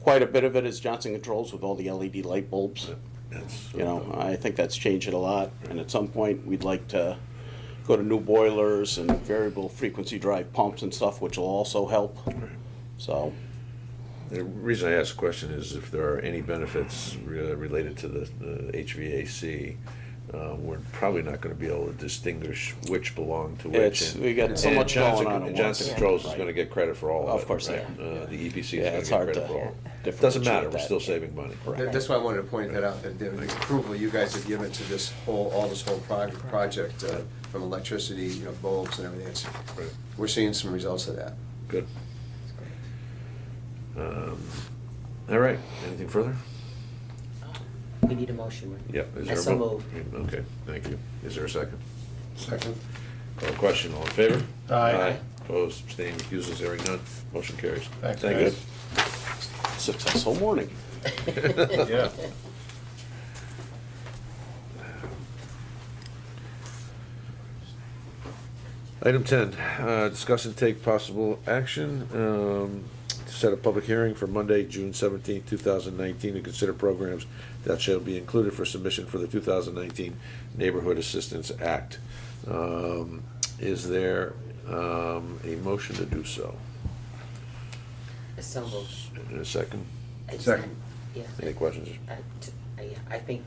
quite a bit of it is Johnson Controls with all the LED light bulbs. That's, You know, I think that's changed it a lot, and at some point, we'd like to go to new boilers and variable frequency drive pumps and stuff, which will also help. So, The reason I ask the question is if there are any benefits related to the HVAC, we're probably not gonna be able to distinguish which belong to which. we got so And much Johnson- going on at and Johnson once. Controls is Right. gonna get credit for all of it. Of course they right? The EPC Yeah, is it's gonna hard get credit to for all. differentiate Doesn't matter, we're that. still saving money. That's why I wanted to point that out, that the approval you guys have given to this whole project, from electricity, bulbs and everything, Right. we're seeing some results of that. Good. All right, anything further? We need a motion, Rick. Yep. Is I there a so mo- Okay, thank you. Is there a second? Second. Call the question, all in favor? Aye. Opposed, abstaining, recusals, hearing none, motion carries. Thanks, Thank you. guys. Successful morning. Yeah. Item 10, discuss and take possible action to set a public hearing for Monday, June 17th, 2019, to consider programs that shall be included for submission for the 2019 Neighborhood Assistance Act. Is there a motion to do so? So moved. In a second? Second. Yeah. Any questions? I think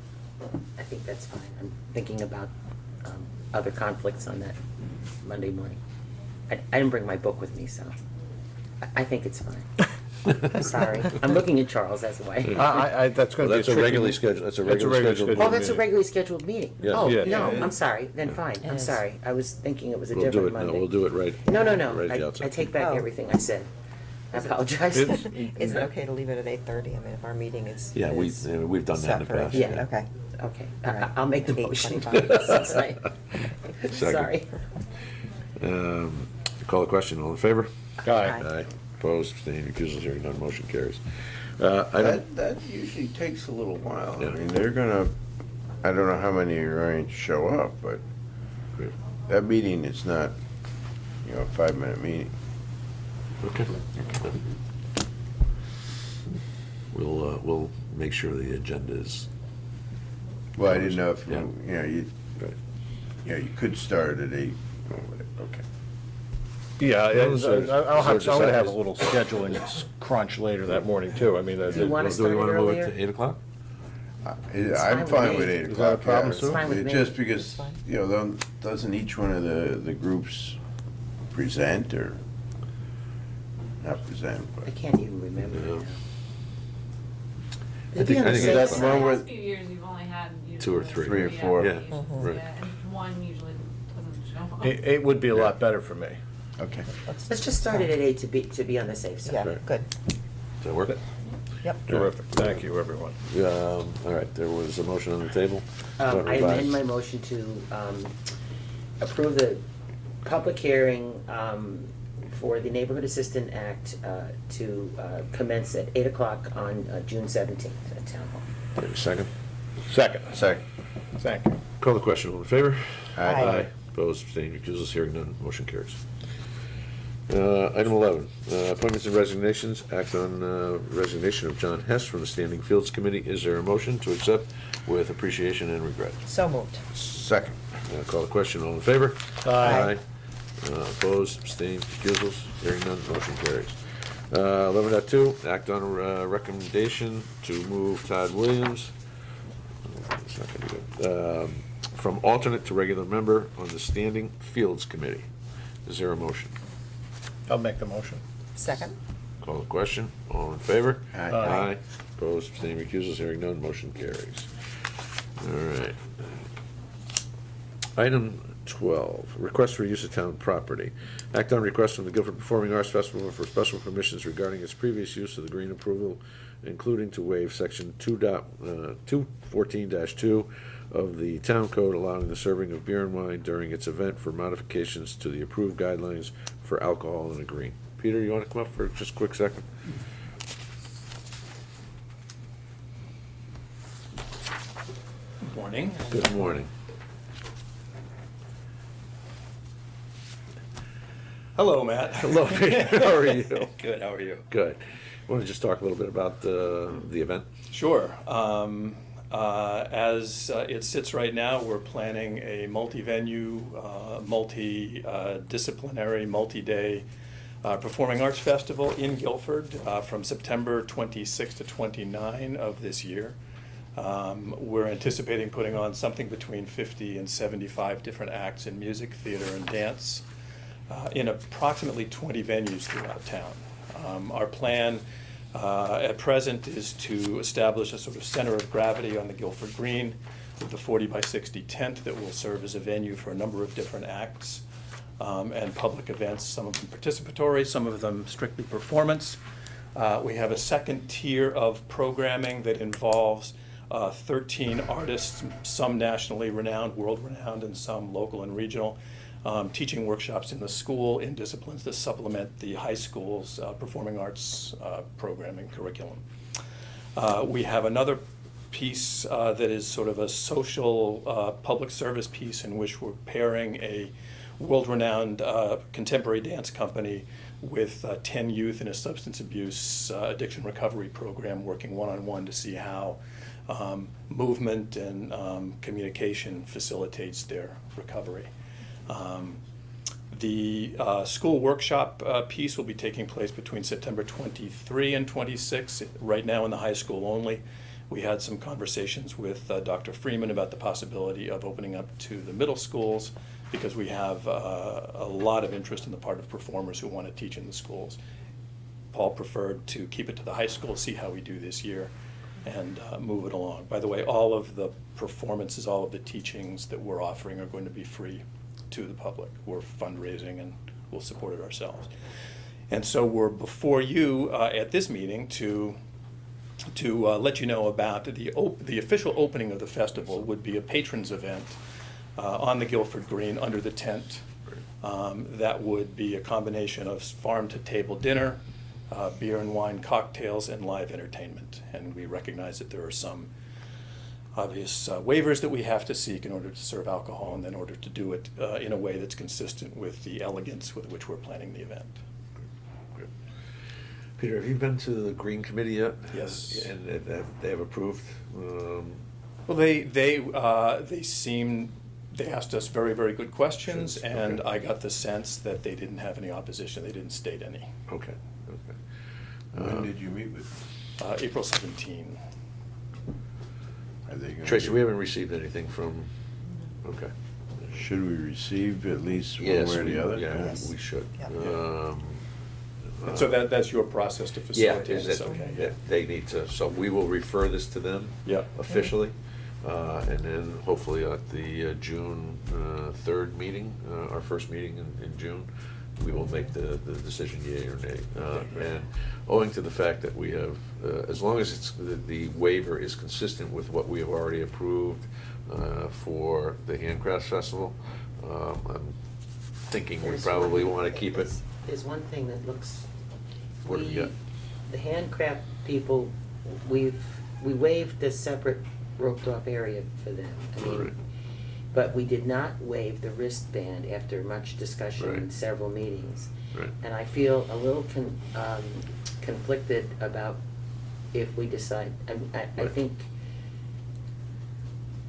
that's fine. I'm thinking about other conflicts on that Monday morning. I didn't bring my book with me, so I think it's fine. I'm sorry. I'm looking at Charles, that's why. That's Well, gonna be a that's a tricky. regularly scheduled, that's a That's a regularly regular scheduled. scheduled Oh, that's a meeting. regularly scheduled meeting? Yes. Oh, Yeah. no, Yeah. I'm sorry, then fine, I'm Yes. sorry. I was thinking it was a We'll do different it, no, Monday. we'll do it right. No, Right at the I outset. take back Oh. everything I said. I apologize. It's- Is it okay to leave it at 8:30? I mean, if our meeting is. Yeah, is we've done that in the set for past. 8:30, Yeah. Okay. Okay, All right. I'll make the motion. 8:25. Since I- Second. Sorry. Call the question, all in favor? Aye. Aye. Opposed, abstaining, recusals, hearing none, motion carries. Item, That usually takes a little while. Yeah. I mean, they're gonna, I don't know how many are going to show up, but that meeting is not, a 5-minute meeting. okay. We'll make sure the agenda is, Well, I didn't know if, Yeah. right. you could start at 8. Okay. Yeah, Those are- I'm those are gonna have a decided. little scheduling crunch later that morning too. I mean, Do you wanna Do we want to start it move it earlier? to 8 o'clock? I'm fine with 8 Is o'clock. that a problem, yeah. Sue? It's fine with me. Just because, It's fine. doesn't each one of the groups present or not present, I but. can't even remember Yeah. now. I think- I think Safe that's side. wrong The with- last few years, you've only had usually Two or three. 3 or 4. Yeah, Mhm. right. Yeah, and one usually doesn't show up. Eight would be a lot better for me. Okay. Let's just start it at 8 to be on the safe side. Yeah, Right. good. Does that work? Yep. Terrific. Thank you, everyone. All right, there was a motion on the table. I amend my motion to approve the public hearing for the Neighborhood Assistant Act to commence at 8 o'clock on June 17th at Town Hall. Wait a second. Second. Second. Thank you. Call the question, all in favor? Aye. Opposed, abstaining, recusals, hearing none, motion carries. Item 11, appointments and resignations. Act on resignation of John Hess from the Standing Fields Committee. Is there a motion to accept with appreciation and regret? So moved. Second. Call the question, all in favor? Aye. Opposed, abstained, recusals, hearing none, motion carries. 11.2, act on a recommendation to move Todd Williams, it's not gonna be good, from alternate to regular member on the Standing Fields Committee. Is there a motion? I'll make the motion. Second? Call the question, all in favor? Aye. Aye. Opposed, abstained, recusals, hearing none, motion carries. All right. Item 12, request for use of town property. Act on request from the Guilford Performing Arts Festival for special permissions regarding its previous use of the green approval, including to waive section 2.14-2 of the town code allowing the serving of beer and wine during its event for modifications to the approved guidelines for alcohol in the green. Peter, you want to come up for just a quick second? Morning. Good morning. Hello, Matt. Hello, Peter. How are you? Good, how are you? Good. Want to just talk a little bit about the event? Sure. As it sits right now, we're planning a multi-venue, multi-disciplinary, multi-day performing arts festival in Guilford from September 26 to 29 of this year. We're anticipating putting on something between 50 and 75 different acts in music, theater, and dance in approximately 20 venues throughout town. Our plan at present is to establish a sort of center of gravity on the Guilford Green with the 40 by 60 tent that will serve as a venue for a number of different acts and public events, some of them participatory, some of them strictly performance. We have a second tier of programming that involves 13 artists, some nationally renowned, world-renowned, and some local and regional, teaching workshops in the school in disciplines that supplement the high school's performing arts programming curriculum. We have another piece that is sort of a social public service piece in which we're pairing a world-renowned contemporary dance company with 10 youth in a substance abuse addiction recovery program, working one-on-one to see how movement and communication facilitates their recovery. The school workshop piece will be taking place between September 23 and 26, right now in the high school only. We had some conversations with Dr. Freeman about the possibility of opening up to the middle schools, because we have a lot of interest on the part of performers who want to teach in the schools. Paul preferred to keep it to the high school, see how we do this year, and move it along. By the way, all of the performances, all of the teachings that we're offering are going to be free to the public. We're fundraising and we'll support it ourselves. And so we're before you at this meeting to let you know about the official opening of the festival. Would be a patrons event on the Guilford Green under the tent. That would be a combination of farm-to-table dinner, beer and wine cocktails, and live entertainment. And we recognize that there are some obvious waivers that we have to seek in order to serve alcohol and in order to do it in a way that's consistent with the elegance with which we're planning the event. Peter, have you been to the Green Committee yet? Yes. And they have approved? Well, they asked us very, very good questions, Sure. and Okay. I got the sense that they didn't have any opposition. They didn't state any. Okay, okay. When did you meet with? April 17. Are they gonna Tracy, do- we haven't received anything from, okay. Should we receive at least one Yes, way or the other? yeah, Yes. we should. Yeah. And so that's your process to Yeah, facilitate is this? that, Okay. yeah, they need to, so we will refer this to them. Yeah. Officially, and then hopefully at the June 3rd meeting, our first meeting in June, we will make the decision yea or nay. And owing to the fact that we have, as long as it's, the waiver is consistent with what we have already approved for the Handcrafts Festival, I'm thinking we There's probably one- want to keep it. There's one thing that looks, What do we got? the handcraft people, we waived the separate roped off area for them. I Right. mean, but we did not waive the wristband after much discussion in Right. several meetings. Right. And I feel a little conflicted about if we decide, I Right. think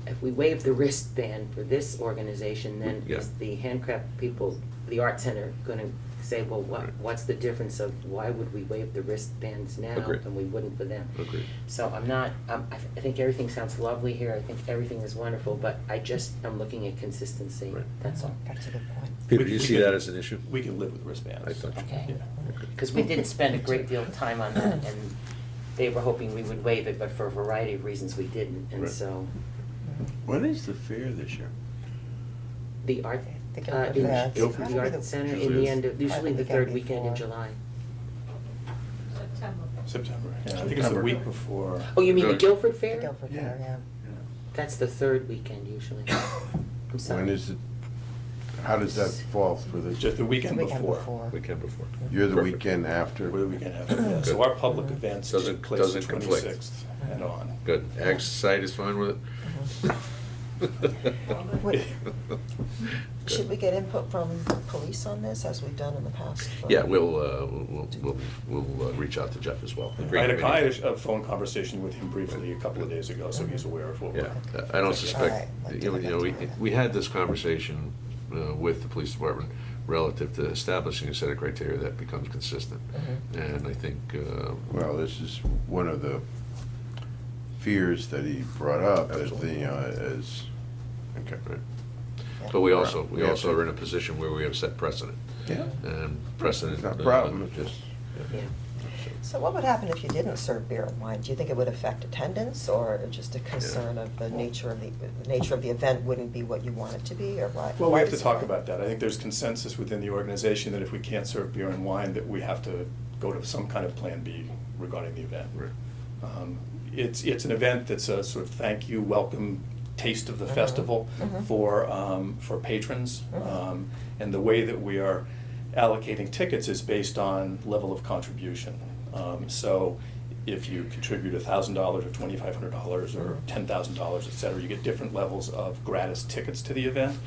if we waive the wristband for this organization, then Yeah. is the handcraft people, the art center, gonna say, well, Right. what's the difference of why would we waive the wristbands now Agreed. and we wouldn't for them? Agreed. So I'm not, I think everything sounds lovely here, I think everything is wonderful, but I just am looking at consistency, Right. that's all. That's a good point. Peter, do you We see can- that as an issue? We can live with wristbands. I thought you- Okay. Yeah. Because we didn't spend a great deal of time on that, and they were hoping we would waive it, but for a variety of reasons we didn't, and Right. so, When is the fair this year? the art, The Guilford in Fair, it's the probably art the- center, in usually the is- end of, usually the Probably third the weekend in before. July. September. September. Yeah, I think it's the September. week before. Oh, you mean the Good. Guilford The Fair? Guilford Fair, yeah. That's the third weekend usually. I'm sorry. When is it, how does that fall for the, Just the weekend The weekend before. Weekend before. you're the Perfect. weekend after? We're the weekend after, yeah. So our public Mm-hmm. events Doesn't- take place the doesn't conflict. 26th and on. Good. Ag Society is fine with it? Would- Should we get input from police on this, as we've done in the past? Yeah, we'll reach out to Jeff as well. The Green I Committee. had a phone conversation with him briefly a couple of days ago, so he's aware of what we're. Yeah, I don't suspect, Alright. you know, we had this conversation with the police department relative to establishing a set of criteria that becomes consistent. And I think, Well, this is one of the fears that he brought up, as Absolutely. as, okay. right. But we Yeah. also are in a position where we have set precedent. Yeah. And precedent. It's not a problem, it's just, Yeah. So what would happen if you didn't serve beer and wine? Do you think it would affect attendance, or just a concern of the nature of the event wouldn't be what you want it to be, or what? Well, we have to talk about that. I think there's consensus within the organization that if we can't serve beer and wine, that we have to go to some kind of Plan B regarding the event. Right. It's an event that's a sort of thank you, welcome taste of the festival for patrons. And the way that we are allocating tickets is based on level of contribution. So if you contribute $1,000 or $2,500 or $10,000, et cetera, you get different levels of gratis tickets to the event.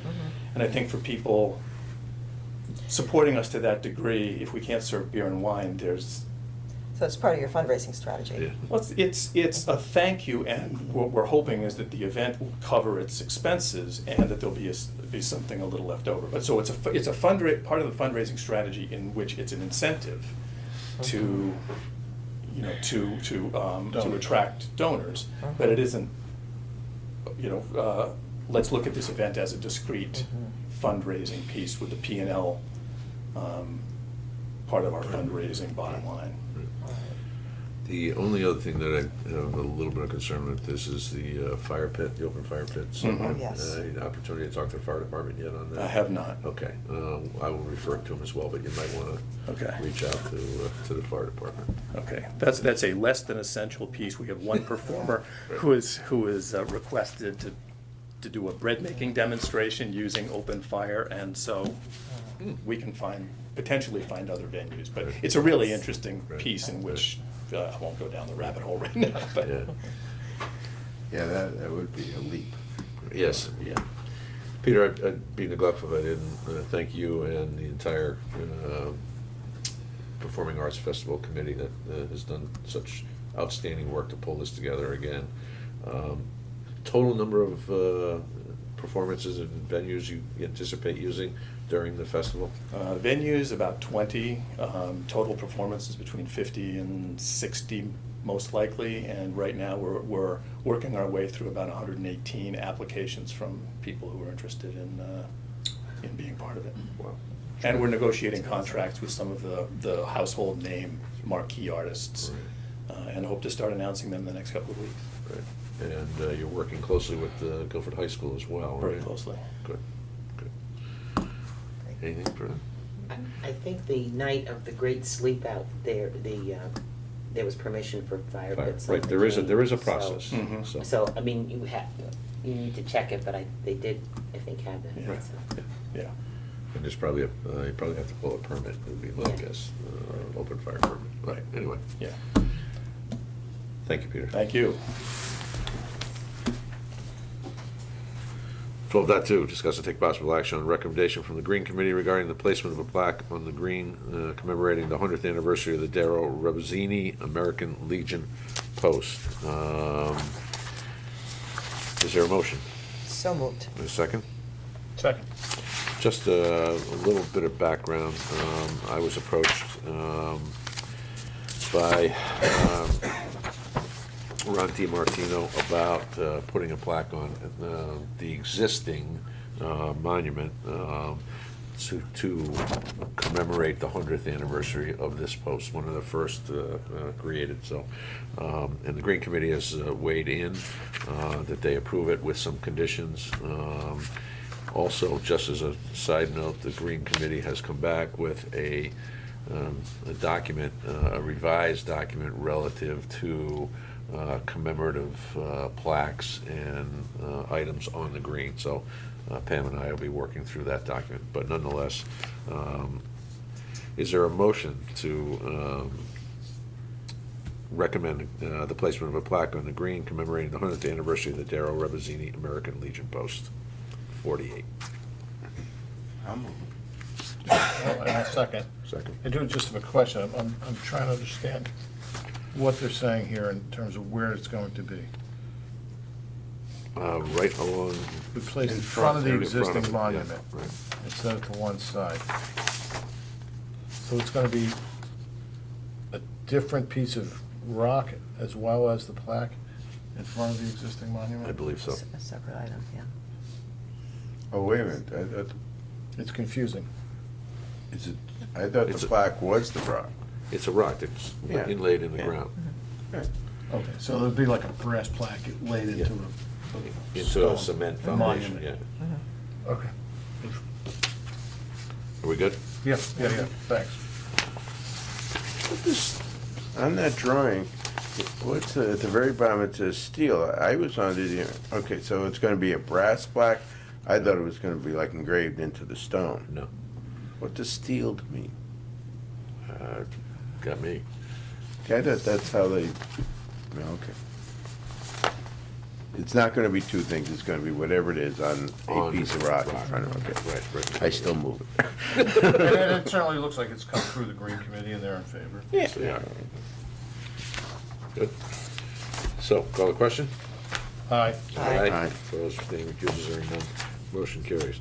And I think for people supporting us to that degree, if we can't serve beer and wine, there's, So it's part of your fundraising strategy. Yeah. well, it's a thank you, and what we're hoping is that the event will cover its expenses and that there'll be something a little left over. But so it's a part of the fundraising strategy in which it's an incentive to, you know, to attract donors, but it isn't, you know, let's look at this event as a discrete fundraising piece with the P&L part of our fundraising bottom line. The only other thing that I have a little bit of concern with this is the fire pit, the open fire pit. So, Yes. any opportunity to talk to the fire department yet on that? I have not. Okay, I will refer to them as well, but you might want to Okay. reach out to the fire department. Okay, that's a less than essential piece. We have one performer who is requested to do a bread making demonstration using open fire, and so we can potentially find other venues. But it's a really interesting piece in which I won't go down the rabbit hole right now. But Yeah, that would be a leap. Yes, yeah. Peter, I'd be neglectful if I didn't thank you and the entire Performing Arts Festival Committee that has done such outstanding work to pull this together again. Total number of performances and venues you anticipate using during the festival? venues, about 20. Total performances between 50 and 60 most likely. And right now we're working our way through about 118 applications from people who are interested in being part of it. Wow. And we're negotiating contracts with some of the household name marquee artists, and hope to start announcing them in the next couple of weeks. Right. And you're working closely with Guilford High School as well, right? Very closely. Good, good. Anything further? I think the night of the great sleep out there, there was permission for fire pits. on Right, the there is a green, process, so- Mhm. so. So, I mean, you need to check it, but they did, I think, have that. Yeah. so. Yeah. And there's probably you probably have to pull a permit, would be my Yeah. guess, open fire permit. Right, anyway, Yeah. thank you, Peter. Thank you. 12.2, discuss and take possible action on recommendation from the Green Committee regarding the placement of a plaque on the green commemorating the 100th anniversary of the Darrow Rebazzini American Legion Post. Is there a motion? So moved. A second? Second. Just a little bit of background. I was approached by Ron DiMartino about putting a plaque on the existing monument to commemorate the 100th anniversary of this post, one of the first created. So, and the Green Committee has weighed in that they approve it with some conditions. Also, just as a side note, the Green Committee has come back with a document, a revised document relative to commemorative plaques and items on the green. So Pam and I will be working through that document. But nonetheless, is there a motion to recommend the placement of a plaque on the green commemorating the 100th anniversary of the Darrow Rebazzini American Legion Post 48? I'll move. And a second. Second. I do just have a question. I'm trying to understand what they're saying here in terms of where it's going to be. Right along. Be placed in front of the in front existing of it, monument yeah, right. instead of to one side. So it's gonna be a different piece of rock as well as the plaque in front of the existing monument? I believe so. A separate item, yeah. Oh, wait a minute, It's confusing. is it, I thought It's the a- plaque was the rock. It's a rock that's Yeah. inlaid in the Yeah. ground. Right. Okay, so there'll be like a brass plaque laid into Yeah. a Into stone, a cement foundation, monument. yeah. Okay. Are we good? Yeah, thanks. On that drawing, What's, at the very bottom, it says steel. I was under the, okay, so it's gonna be a brass plaque? I thought it was gonna be like engraved into the stone. No. What does steel mean? Got me. Okay, that's how they, okay. It's not gonna be two things, it's gonna be whatever it is on a On piece of rock in front of it. Okay. Right. I still move it. And it certainly looks like it's come through the Green Committee and they're in favor. Yes, they are. Good. So, call the question? Aye. Aye. Opposed, abstaining, recusals, hearing none, motion carries.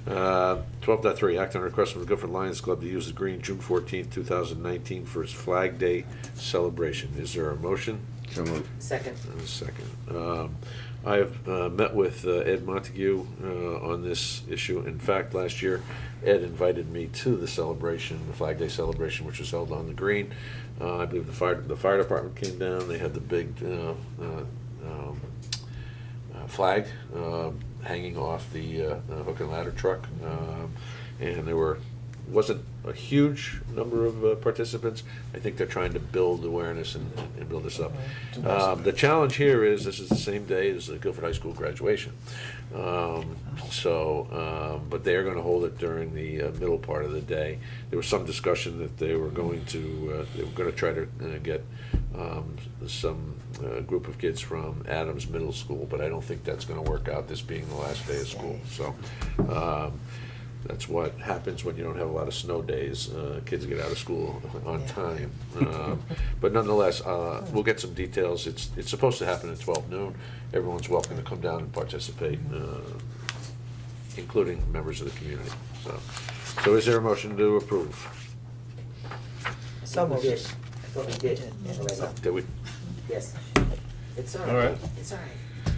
12.3, act on request from the Guilford Lions Club to use the green June 14th, 2019 for its Flag Day celebration. Is there a motion? So moved. Second. And a second. I have met with Ed Montague on this issue. In fact, last year, Ed invited me to the celebration, the Flag Day celebration, which was held on the green. I believe the fire department came down. They had the big flag hanging off the hook and ladder truck, and there wasn't a huge number of participants. I think they're trying to build awareness and build this up. The challenge here is this is the same day as the Guilford High School graduation. But they are going to hold it during the middle part of the day. There was some discussion that they were going to try to get some group of kids from Adams Middle School, but I don't think that's going to work out, this being the last day of school. So that's what happens when you don't have a lot of snow days. Kids get out of school on time. But nonetheless, we'll get some details. It's supposed to happen at 12 noon. Everyone's welcome to come down and participate, including members of the community. So is there a motion to approve? So We moved. did. I thought we did. already. Did we? Yes. It's all All right. right. It's all right.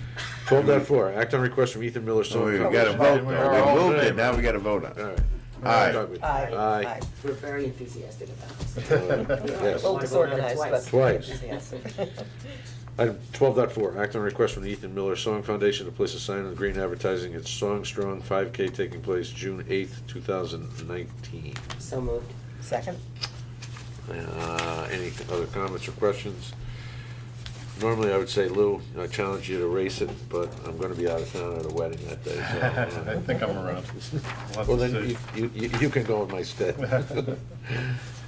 12.4, act on request from Ethan Miller. So we Song gotta Foundation. vote, we moved it, now we gotta vote on All it. right. Aye. Aye. We're very enthusiastic about this. Yes. A little disorganized, but. Twice. Enthusiastic. Item 12.4, act on request from the Ethan Miller Song Foundation to place a sign on the green advertising its Song Strong 5K taking place June 8th, 2019. So moved. Second? Any other comments or questions? Normally, I would say, Lou, I challenge you to race it, but I'm gonna be out of town at a wedding that day, so. I think I'm around. We'll have Well, to then see. you can go in my stead.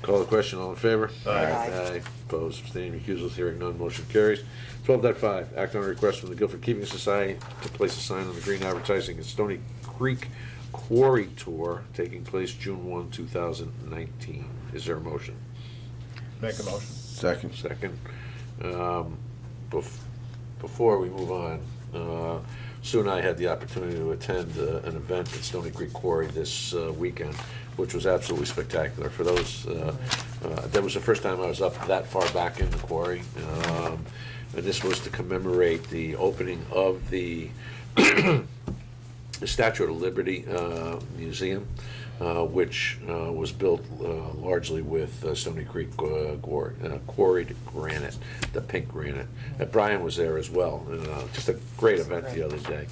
Call the question, all in favor? Aye. Aye. Opposed, abstaining, recusals, hearing none, motion carries. 12.5, act on a request from the Guilford Keeping Society to place a sign on the green advertising at Stony Creek Quarry Tour taking place June 1, 2019. Is there a motion? Make a motion. Second. Second. Before we move on, Sue and I had the opportunity to attend an event at Stony Creek Quarry this weekend, which was absolutely spectacular. For those, that was the first time I was up that far back in the quarry. And this was to commemorate the opening of the Statue of Liberty Museum, which was built largely with Stony Creek quarried granite, the pink granite. Brian was there as well. Just a great event the other day.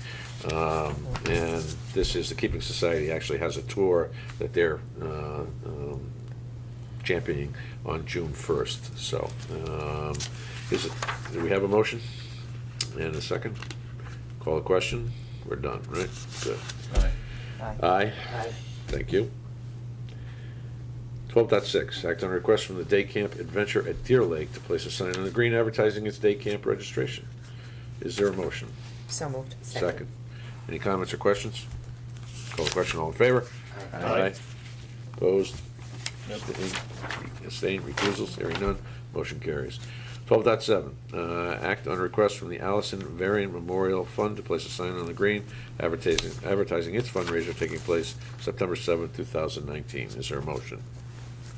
And this is, the Keeping Society actually has a tour that they're championing on June 1st. So, do we have a motion? And a second? Call the question? We're done, right? Good. Aye. Aye. Aye. Thank you. 12.6, act on a request from the Day Camp Adventure at Deer Lake to place a sign on the green advertising its day camp registration. Is there a motion? So moved. Second. Any comments or questions? Call the question, all in favor? Aye. Opposed? Yep. Abstained, recusals, hearing none, motion carries. 12.7, act on a request from the Allison Varian Memorial Fund to place a sign on the green advertising its fundraiser taking place September 7th, 2019. Is there a motion?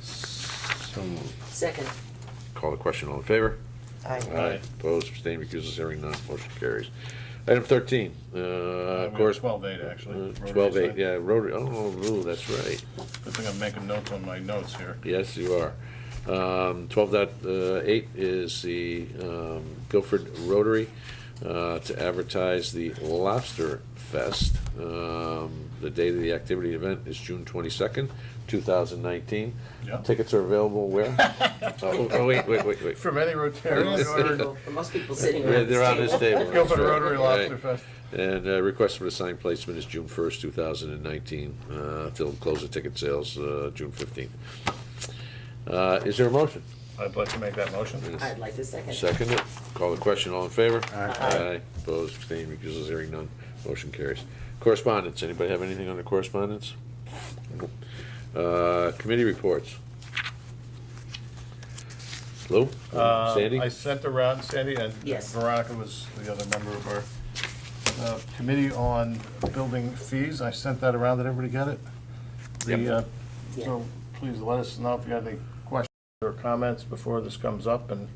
So moved. Second. Call the question, all in favor? Aye. Opposed, abstained, recusals, hearing none, motion carries. Item 13, of course. 12.8, actually. 12.8, yeah, Rotary, oh, that's right. Good thing I'm making notes on my notes here. Yes, you are. 12.8 is the Guilford Rotary to advertise the Lobster Fest. The date of the activity event is June 22nd, 2019. Yeah. Tickets are available where? Wait. From any Rotarian or For most people sitting Yeah, around this they're on this table. Guilford That's right. Rotary Lobster Fest. And request for the sign placement is June 1st, 2019. Till close of ticket sales, June 15th. Is there a motion? I'd like to make that motion. I'd like to second. Second it. Call the question. All in favor? Aye. Opposed, abstained, recusals, hearing none. Motion carries. Correspondence. Anybody have anything on the correspondence? Committee reports. Lou? Sandy? I sent around, Sandy, and Yes. Veronica was the other member of our committee on building fees. I sent that around. Did everybody get it? Yep. So please let us know if you have any questions or comments before this comes up, and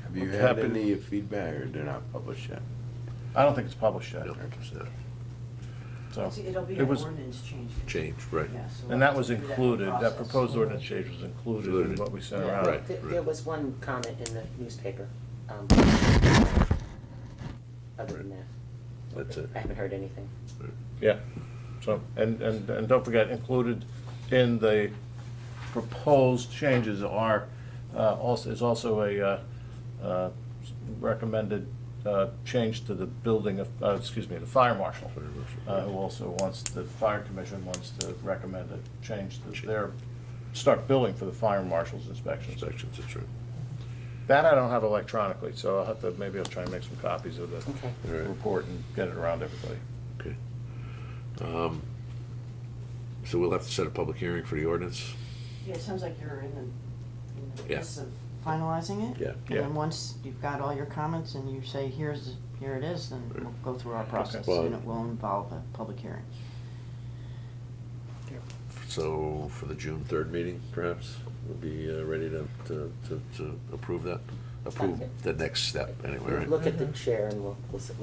Have you I'm had happy- any feedback, or they're not published yet? I don't think it's published yet. No, it's not. So It'll be it an was, ordinance change. Change, right. Yeah, so and that we'll was have to do included, that process. proposed ordinance change was included in what we sent Yeah, around. Right. There was one comment in the newspaper. Other than that, That's it. I haven't heard anything. Yeah, so, and don't forget, included in the proposed changes are, is also a recommended change to the building of, the fire marshal, who also wants, the fire commission wants to recommend a change to their, start billing for the fire marshal's inspections. Sections, that's right. That I don't have electronically, so I'll have to, maybe I'll try and make some copies of the Okay. All right. report and get it around everybody. Okay. So we'll have to set a public hearing for the ordinance? Yeah, it sounds like you're in the Yeah. midst of finalizing it. Yeah. And Yeah. then once you've got all your comments and you say, here it is, then we'll go through our process, Well- and it will involve a public hearing. So for the June 3rd meeting, perhaps, we'll be ready to approve that? Approve the next step, anyway, right? Look at the chair and we'll see.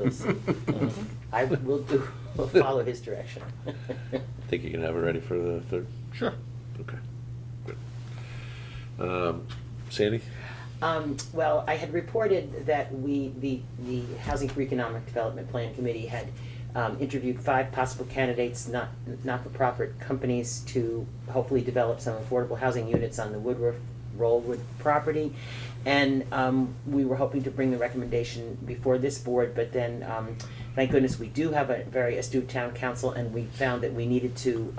We'll follow his direction. Think you can have it ready for the 3rd? Sure. Okay, good. Sandy? Well, I had reported that the Housing for Economic Development Plan Committee had interviewed 5 possible candidates, not-for-profit companies, to hopefully develop some affordable housing units on the Woodruff Rollwood property. And we were hoping to bring the recommendation before this board, but then, thank goodness, we do have a very astute town council, and we found that we needed to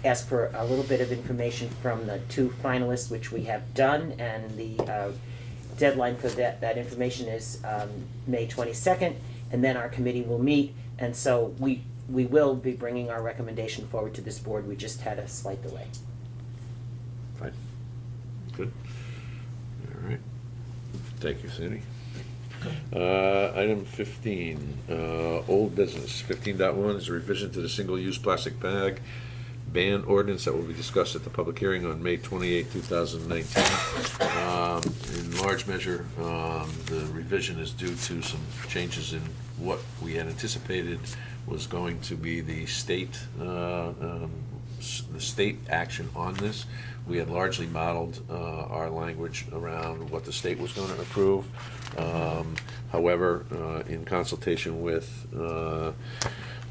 ask for a little bit of information from the 2 finalists, which we have done, and the deadline for that information is May 22nd, and then our committee will meet, and so we will be bringing our recommendation forward to this board. We just had a slight delay. Fine. Good. All right. Thank you, Sandy. Item 15, old business. 15.1 is a revision to the single-use plastic bag ban ordinance that will be discussed at the public hearing on May 28, 2019. In large measure, the revision is due to some changes in what we had anticipated was going to be the state action on this. We had largely modeled our language around what the state was going to approve. However, in consultation with the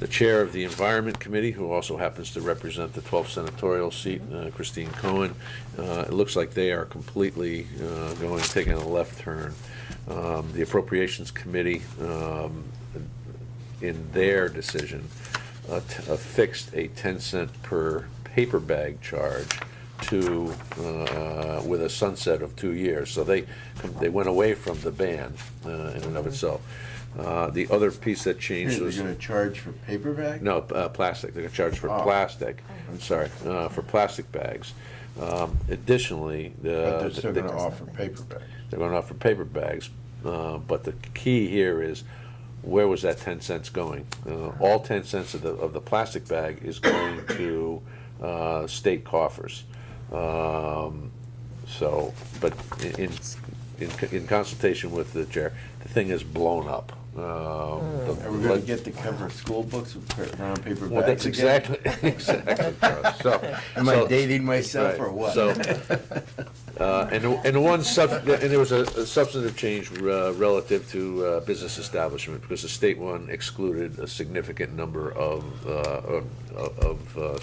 chair of the Environment Committee, who also happens to represent the 12th senatorial seat, Christine Cohen, it looks like they are completely taking a left turn. The Appropriations Committee, in their decision, fixed a 10-cent per paper bag charge with a sunset of 2 years. So they went away from the ban in and of itself. The other piece that changed They're was... gonna charge for paper bag? No, plastic. They're gonna charge for plastic. I'm sorry, for plastic bags. Additionally, But they're still gonna offer paper bags. they're gonna offer paper bags, but the key here is, where was that 10 cents going? All 10 cents of the plastic bag is going to state coffers. So, but in consultation with the chair, the thing is blown up. Are we gonna get to cover school books with brown paper bags Well, that's again? exactly, Charles. So. Am I so- dating myself right, or what? So, and the one and there was a substantive change relative to business establishment, because the state one excluded a significant number of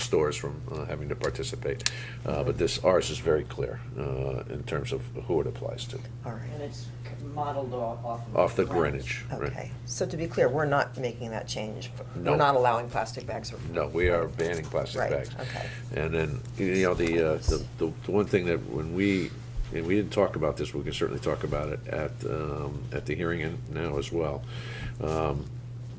stores from having to participate. But ours is very clear in terms of who it applies to. All right. And it's modeled off of. Off the Greenwich, right? Okay, so to be clear, we're not making that change. No. We're not allowing plastic bags. No, we are banning plastic Right, bags. okay. And then, the one thing that when we didn't talk about this, we can certainly talk about it at the hearing and now as well.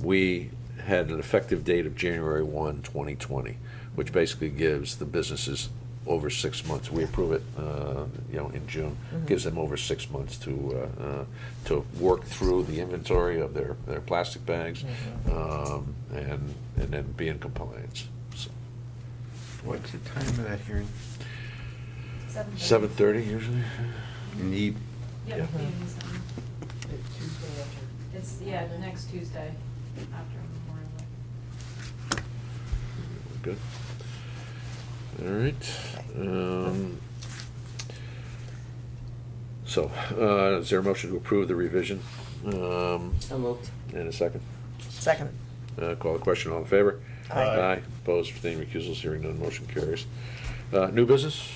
We had an effective date of January 1, 2020, which basically gives the businesses over 6 months. We approve it, in June. Gives them over 6 months to work through the inventory of their plastic bags, and then be in compliance. So, What's the time of that hearing? 7:30 usually. In the Yep, Yeah. meeting's, it's, next Tuesday after Memorial Day. Good. All right. So, is there a motion to approve the revision? So moved. And a second? Second. Call the question, all in favor? Aye. Aye. Opposed, abstaining, recusals, hearing none, motion carries. New business?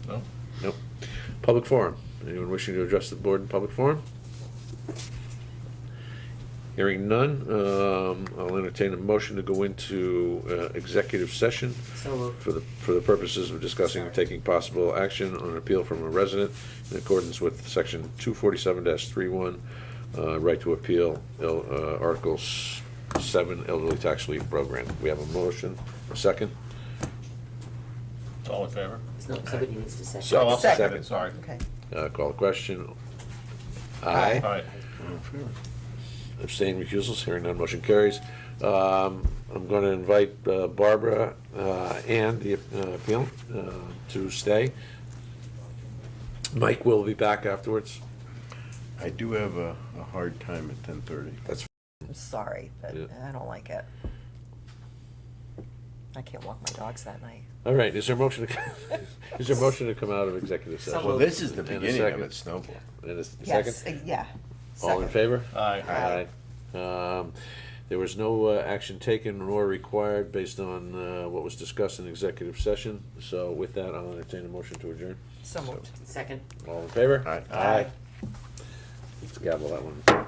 No? Nope. Public forum. Anyone wishing to address the board in public forum? Hearing none, I'll entertain a motion to go into executive session So moved. for the purposes of discussing and taking possible action on an appeal from a resident in accordance with section 247-31, right to appeal, Article 7, elderly tax relief program. We have a motion, a second? All in favor? No, somebody needs to second. So- Oh, I'll Second. second, sorry. Okay. Call the question. Aye. All right. Abstain, recusals, hearing none, motion carries. I'm going to invite Barbara and the appeal to stay. Mike will be back afterwards. I do have a hard time at 10:30. That's I'm sorry, but Yeah. I don't like it. I can't walk my dogs that night. all right. Is there a motion to is there a motion to come out of executive session? Well, this is the And a beginning of second. it, Snowball. And a Yes, second? yeah. All in Second. favor? Aye. Aye. There was no action taken nor required based on what was discussed in executive session. So with that, I'll entertain a motion to adjourn. So moved. Second. All in favor? Aye. Aye. Let's gavel that one.